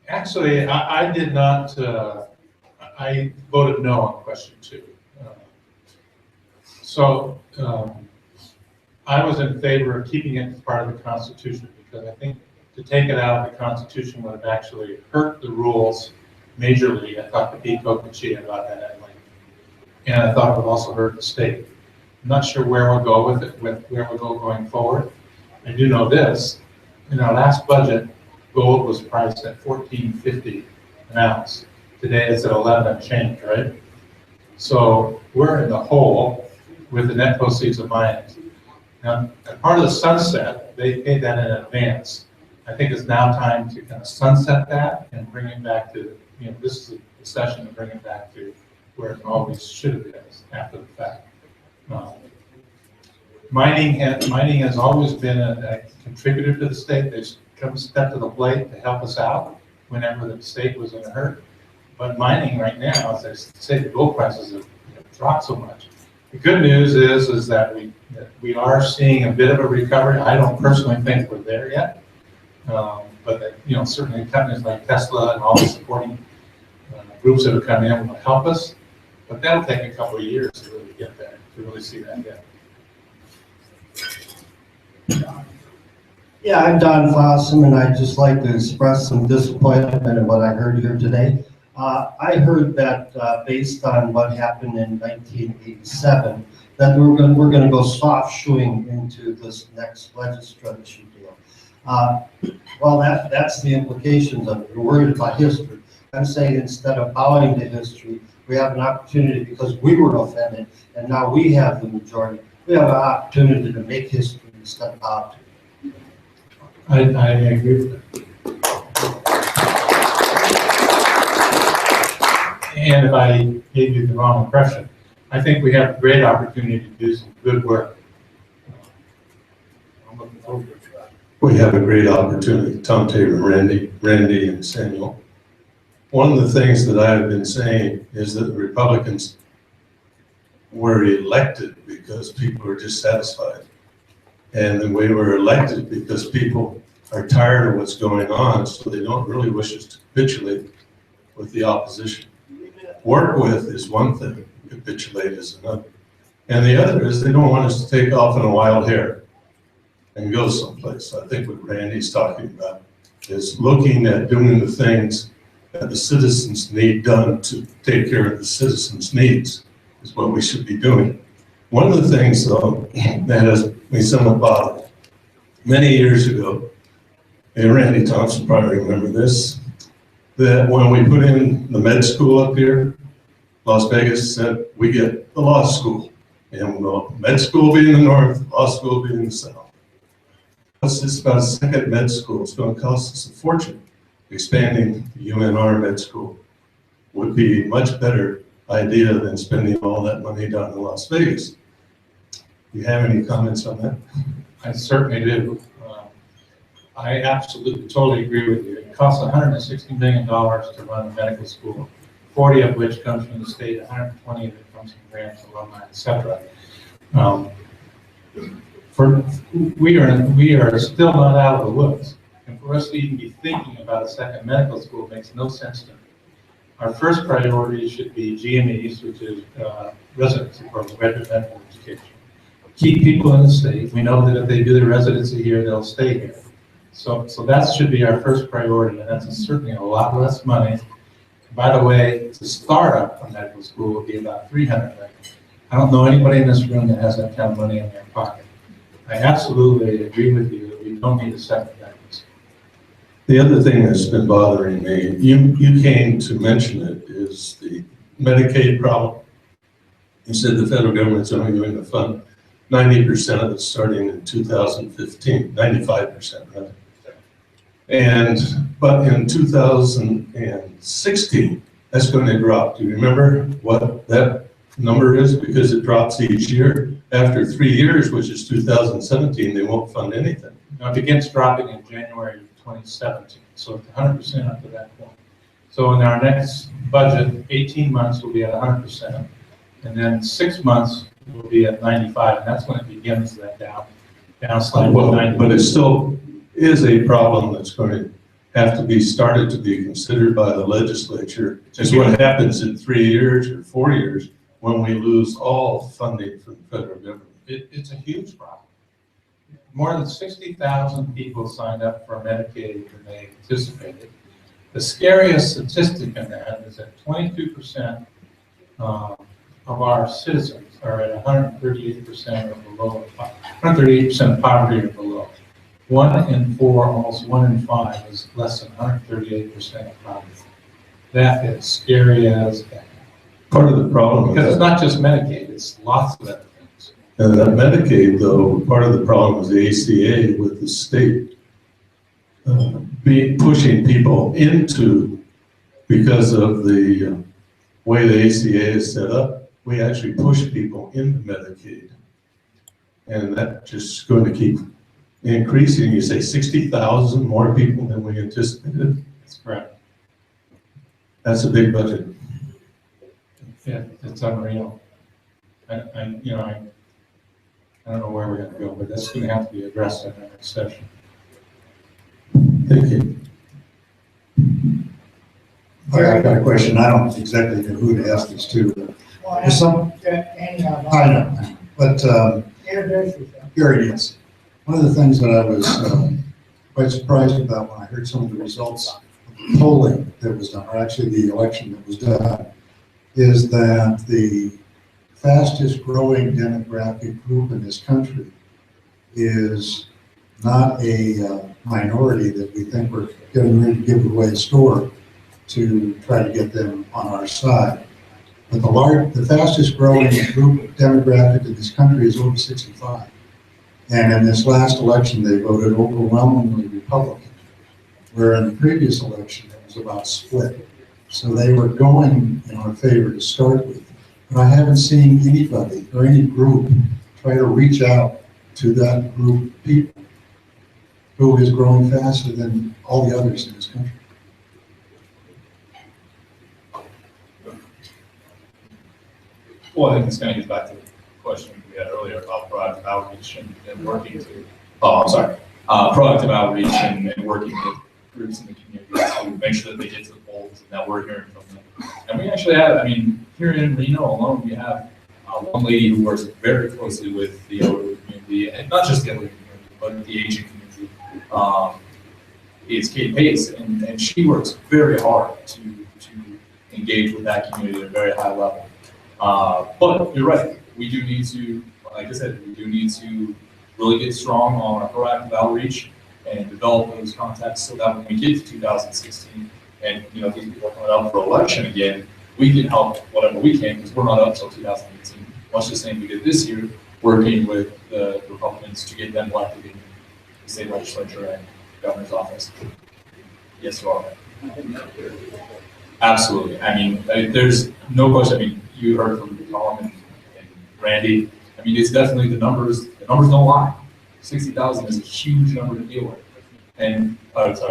Actually, I did not, I voted no on question 2. I was in favor of keeping it as part of the Constitution because I think to take it out of the Constitution would have actually hurt the rules majorly. I talked to Pete Kokichi about that at length. And I thought it would also hurt the state. I'm not sure where we'll go with it, where we'll go going forward. I do know this, in our last budget, gold was priced at $14.50 an ounce. Today it's at 11 and change, right? So we're in the hole with the net proceeds of mining. Now, as part of the sunset, they paid that in advance. I think it's now time to kind of sunset that and bring it back to, this is a session to bring it back to where it always should have been after the fact. Mining has always been a contributor to the state. They've come step to the plate to help us out whenever the state was in a hurry. But mining right now, as I say, the gold prices have dropped so much. The good news is that we are seeing a bit of a recovery. I don't personally think we're there yet, but certainly companies like Tesla and all the supporting groups that are coming in will help us. But that'll take a couple of years to really get there, to really see that yet. Yeah, I'm Don Fossum, and I'd just like to express some disappointment in what I heard here today. I heard that based on what happened in 1987, that we're going to go soft shoeing into this next legislature deal. Well, that's the implications of it. We're worried about history. I'm saying instead of bowing to history, we have an opportunity because we were offended, and now we have the majority. We have an opportunity to make history instead of bow to it. I agree with that. And if I gave you the wrong impression, I think we have a great opportunity to do some good work. I'm looking forward to it. We have a great opportunity, Tom Taylor, Randi, and Samuel. One of the things that I have been saying is that the Republicans were elected because people are dissatisfied. And then we were elected because people are tired of what's going on, so they don't really wish us to capitulate with the opposition. Work with is one thing, capitulate is another. And the other is they don't want us to take off in a wild hare and go someplace. I think what Randy's talking about is looking at doing the things that the citizens need done to take care of the citizens' needs is what we should be doing. One of the things, though, that has me somewhat bothered, many years ago, and Randy Thompson probably remember this, that when we put in the med school up here, Las Vegas said we get the law school, and the med school be in the north, law school be in the south. It's just about a second med school. It's going to cost us a fortune. Expanding the UNR med school would be a much better idea than spending all that money down in Las Vegas. Do you have any comments on that? I certainly do. I absolutely, totally agree with you. It costs $160 million to run a medical school, 40 of which comes from the state, 120 of it comes from grants, alumni, etc. We are still not out of the woods. And for us to even be thinking about a second medical school makes no sense to me. Our first priority should be GMEs, which is residency programs, graduate medical education. Keep people in the state. We know that if they do their residency here, they'll stay here. So that should be our first priority, and that's certainly a lot less money. By the way, to start up a medical school would be about $300 million. I don't know anybody in this room that has that kind of money in their pocket. I absolutely agree with you that we don't need a second medical school. The other thing that's been bothering me, you came to mention it, is the Medicaid problem. You said the federal government's only going to fund 90% of it starting in 2015, 95%, right? But in 2016, that's going to drop. Do you remember what that number is? Because it drops each year. After 3 years, which is 2017, they won't fund anything. Now it begins dropping in January 2017, so it's 100% up to that point. So in our next budget, 18 months will be at 100%, and then 6 months will be at 95, and that's when it begins that down slide to 90. But it still is a problem that's going to have to be started to be considered by the legislature, is what happens in 3 years or 4 years when we lose all funding from the federal government. It's a huge problem. More than 60,000 people signed up for Medicaid than they anticipated. The scariest statistic in that is that 22% of our citizens are at 138% or below, 138% of poverty or below. 1 in 4, almost 1 in 5 is less than 138% of poverty. That is scary as heck. Part of the problem Because it's not just Medicaid, it's lots of other things. And that Medicaid, though, part of the problem is the ACA with the state pushing people into, because of the way the ACA is set up, we actually push people into Medicaid. And that's just going to keep increasing. You say 60,000 more people than we anticipated? That's correct. That's a big budget. Yeah, it's unreal. I don't know where we're going to go, but that's going to have to be addressed in our next session. Thank you. I've got a question. I don't exactly know who to ask this to. Well, There's some, I know, but introduce yourself. here it is. One of the things that I was quite surprised about when I heard some of the results of the polling that was done, or actually the election that was done, is that the fastest growing demographic group in this country is not a minority that we think we're getting ready to give away a store to try to get them on our side. But the fastest growing group demographic in this country is over 65. And in this last election, they voted overwhelmingly Republican, where in the previous election, it was about split. So they were going in our favor to start with. But I haven't seen anybody or any group try to reach out to that group of people who is growing faster than all the others in this country. Well, I think this kind of gets back to the question we had earlier about proactive outreach and working to, proactive outreach and working with groups in the community to make sure that they get to the polls and that we're hearing from them. And we actually have, here in Reno alone, we have one lady who works very closely with the elderly community, and not just the elderly community, but the aging community. It's Kate Pace, and she works very hard to engage with that community at a very high level. But you're right, we do need to, like I said, we do need to really get strong on our proactive outreach and develop those contacts so that when we get to 2016 and these people are coming up for election again, we can help whatever we can because we're not up until 2018. Much the same we did this year, working with the Republicans to get them elected in the state legislature and governor's office. Yes, you are. Absolutely. There's no question. You heard from Tom and Randi. It's definitely the numbers don't lie. 60,000 is a huge number to deal with. And, but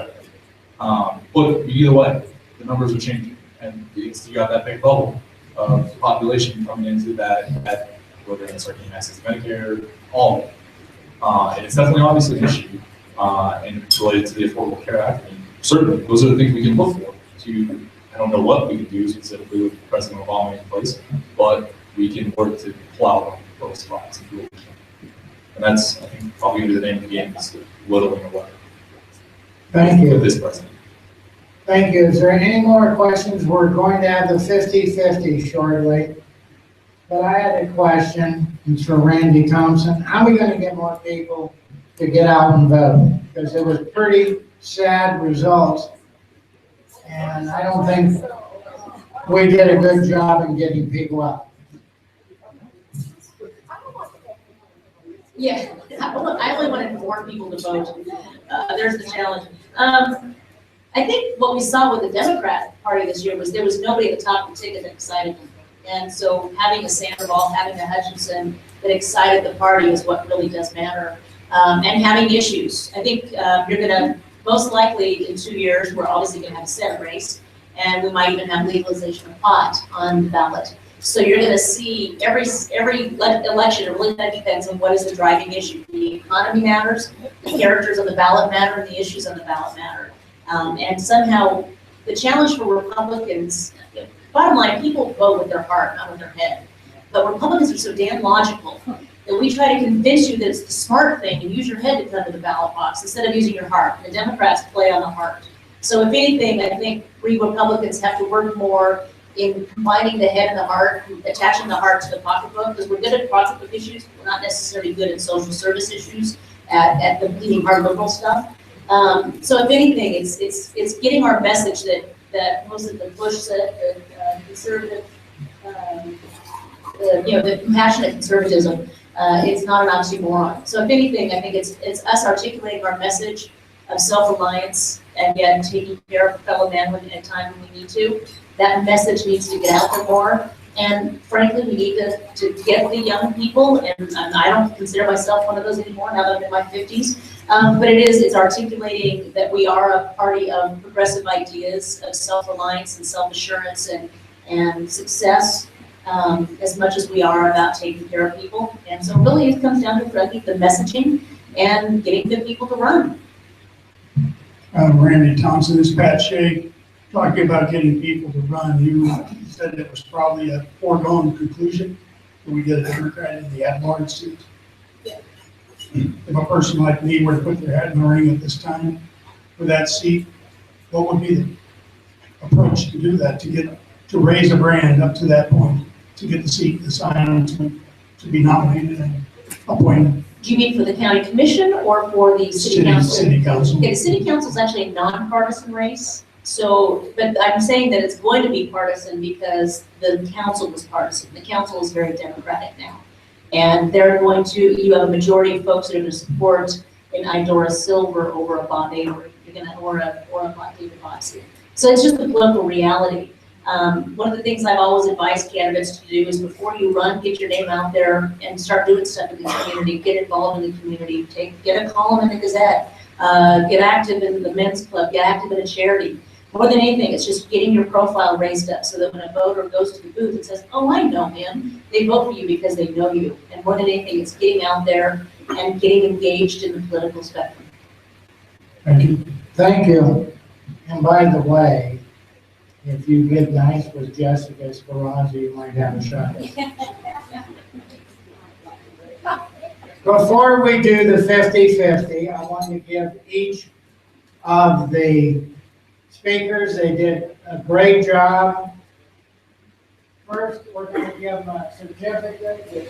either way, the numbers are changing. And you got that big bubble of population coming into that where they're going to start getting access to Medicare, all of it. And it's definitely obviously an issue. And it's related to the Affordable Care Act. Certainly, those are the things we can look for to, I don't know what we can do specifically with President Obama in place, but we can work to plow those spots and do what we can. And that's, I think, probably the name of the game is whittling away. Thank you. With this president. Thank you. Is there any more questions? We're going to have the 50-50 shortly. But I had a question, it's for Randi Thompson. How are we going to get more people to get out and vote? Because it was pretty sad results. And I don't think we did a good job in getting people out. Yeah, I only want to inform people to vote. There's the challenge. I think what we saw with the Democrat Party this year was there was nobody at the top of the ticket that excited them. And so having a Sandoval, having a Hutchinson that excited the party is what really does matter. And having issues. I think you're going to, most likely in 2 years, we're obviously going to have a Senate race. And we might even have legalization of pot on the ballot. So you're going to see every election, it really depends on what is the driving issue. The economy matters, the characters on the ballot matter, and the issues on the ballot matter. And somehow, the challenge for Republicans, bottom line, people vote with their heart, not with their head. But Republicans are so damn logical that we try to convince you that it's the smart thing and use your head to come to the ballot box instead of using your heart. The Democrats play on the heart. So if anything, I think we Republicans have to work more in combining the head and the heart, attaching the heart to the pocketbook, because we're good at pocketbook issues, but we're not necessarily good at social service issues, at the bleeding heart liberal stuff. So if anything, it's getting our message that most of the Bush said, the conservative, the compassionate conservatism, it's not an oxymoron. So if anything, I think it's us articulating our message of self-reliance and yet taking care of fellow man at a time when we need to. That message needs to get out there more. And frankly, we need to get the young people, and I don't consider myself one of those anymore now that I'm in my 50s, but it's articulating that we are a party of progressive ideas of self-reliance and self-assurance and success, as much as we are about taking care of people. And so really it comes down to, I think, the messaging and getting the people to run. Randy Thompson, this is Pat Shea. Talking about getting people to run, you said it was probably a foregone conclusion that we get a Democrat in the at-large seat. Yeah. If a person like me were to put their hat in the ring at this time for that seat, what would be the approach to do that, to raise a brand up to that point, to get the seat assigned, to be nominated and appointed? Do you mean for the county commission or for the city council? City council. Okay, the city council is actually a nonpartisan race. So, but I'm saying that it's going to be partisan because the council was partisan. The council is very democratic now. And they're going to, you have a majority of folks that are going to support an Idora Silver over a Bob Avery. You're going to, or a David Botsey. So it's just the political reality. One of the things I've always advised candidates to do is before you run, get your name out there and start doing stuff in the community, get involved in the community, get a column in the Gazette, get active in the men's club, get active in a charity. More than anything, it's just getting your profile raised up so that when a voter goes to the booth and says, oh, I know him, they vote for you because they know you. And more than anything, it's getting out there and getting engaged in the political spectrum. Thank you. Thank you. And by the way, if you get nice with Jessica Esperanza, you might have a shot. Before we do the 50-50, I want to give each of the speakers, they did a great job. First, we're going to give them a certificate of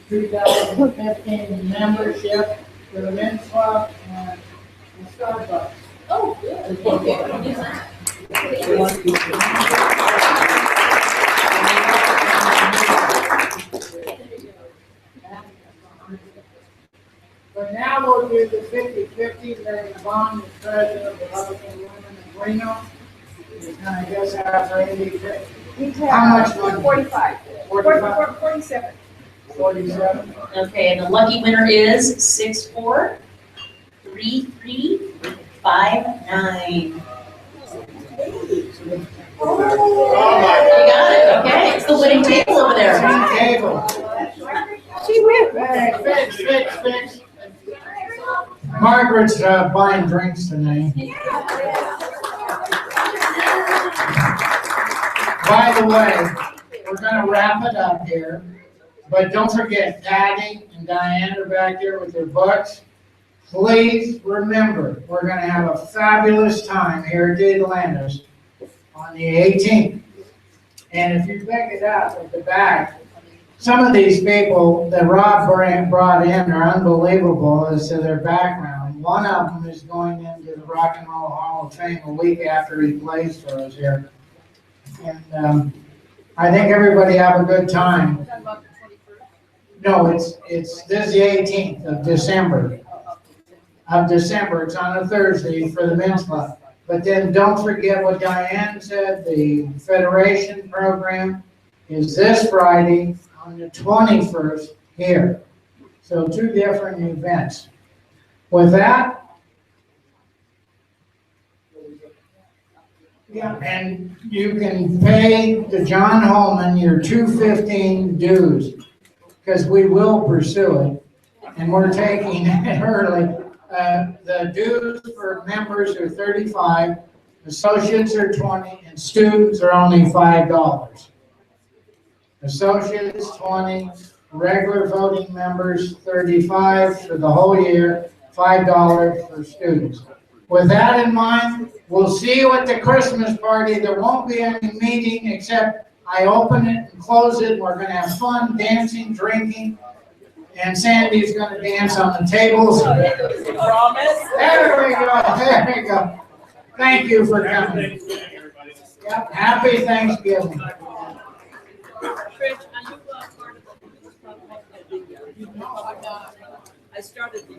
2015 membership to the men's club and the Starbucks. Oh, good. Okay. But now we'll do the 50-50. Larry Vaughn, the president of the Republican Women in Reno. And I guess after how much money? 45. 45. 47. 47. Okay, and the lucky winner is 643359. You got it, okay, it's the winning table over there. Table. She went. Hey, fix. Margaret's buying drinks tonight. By the way, we're gonna wrap it up here, but don't forget Patty and Diane are back there with their books. Please remember, we're gonna have a fabulous time here at the Atlantis on the 18th. And if you pick it up at the back, some of these people that Rob brought in are unbelievable as to their background. One of them is going into the Rock and Roll Hall of Fame a week after he plays for us here. And I think everybody have a good time. No, this is the 18th of December. It's on a Thursday for the men's club. But then don't forget what Diane said, the Federation program is this Friday on the 21st here. So 2 different events. With that, yeah, and you can pay to John Holman your $2.15 dues, because we will pursue it, and we're taking it early. The the dues for members are $35, associates are $20, and students are only $5. Associates $20, regular voting members $35 for the whole year, $5 for students. With that in mind, we'll see you at the Christmas party. There won't be any meeting except I open it and close it. We're gonna have fun, dancing, drinking, and Sandy's gonna dance on the tables. Promise? There we go, there we go. Thank you for coming. Yep, happy Thanksgiving. I started the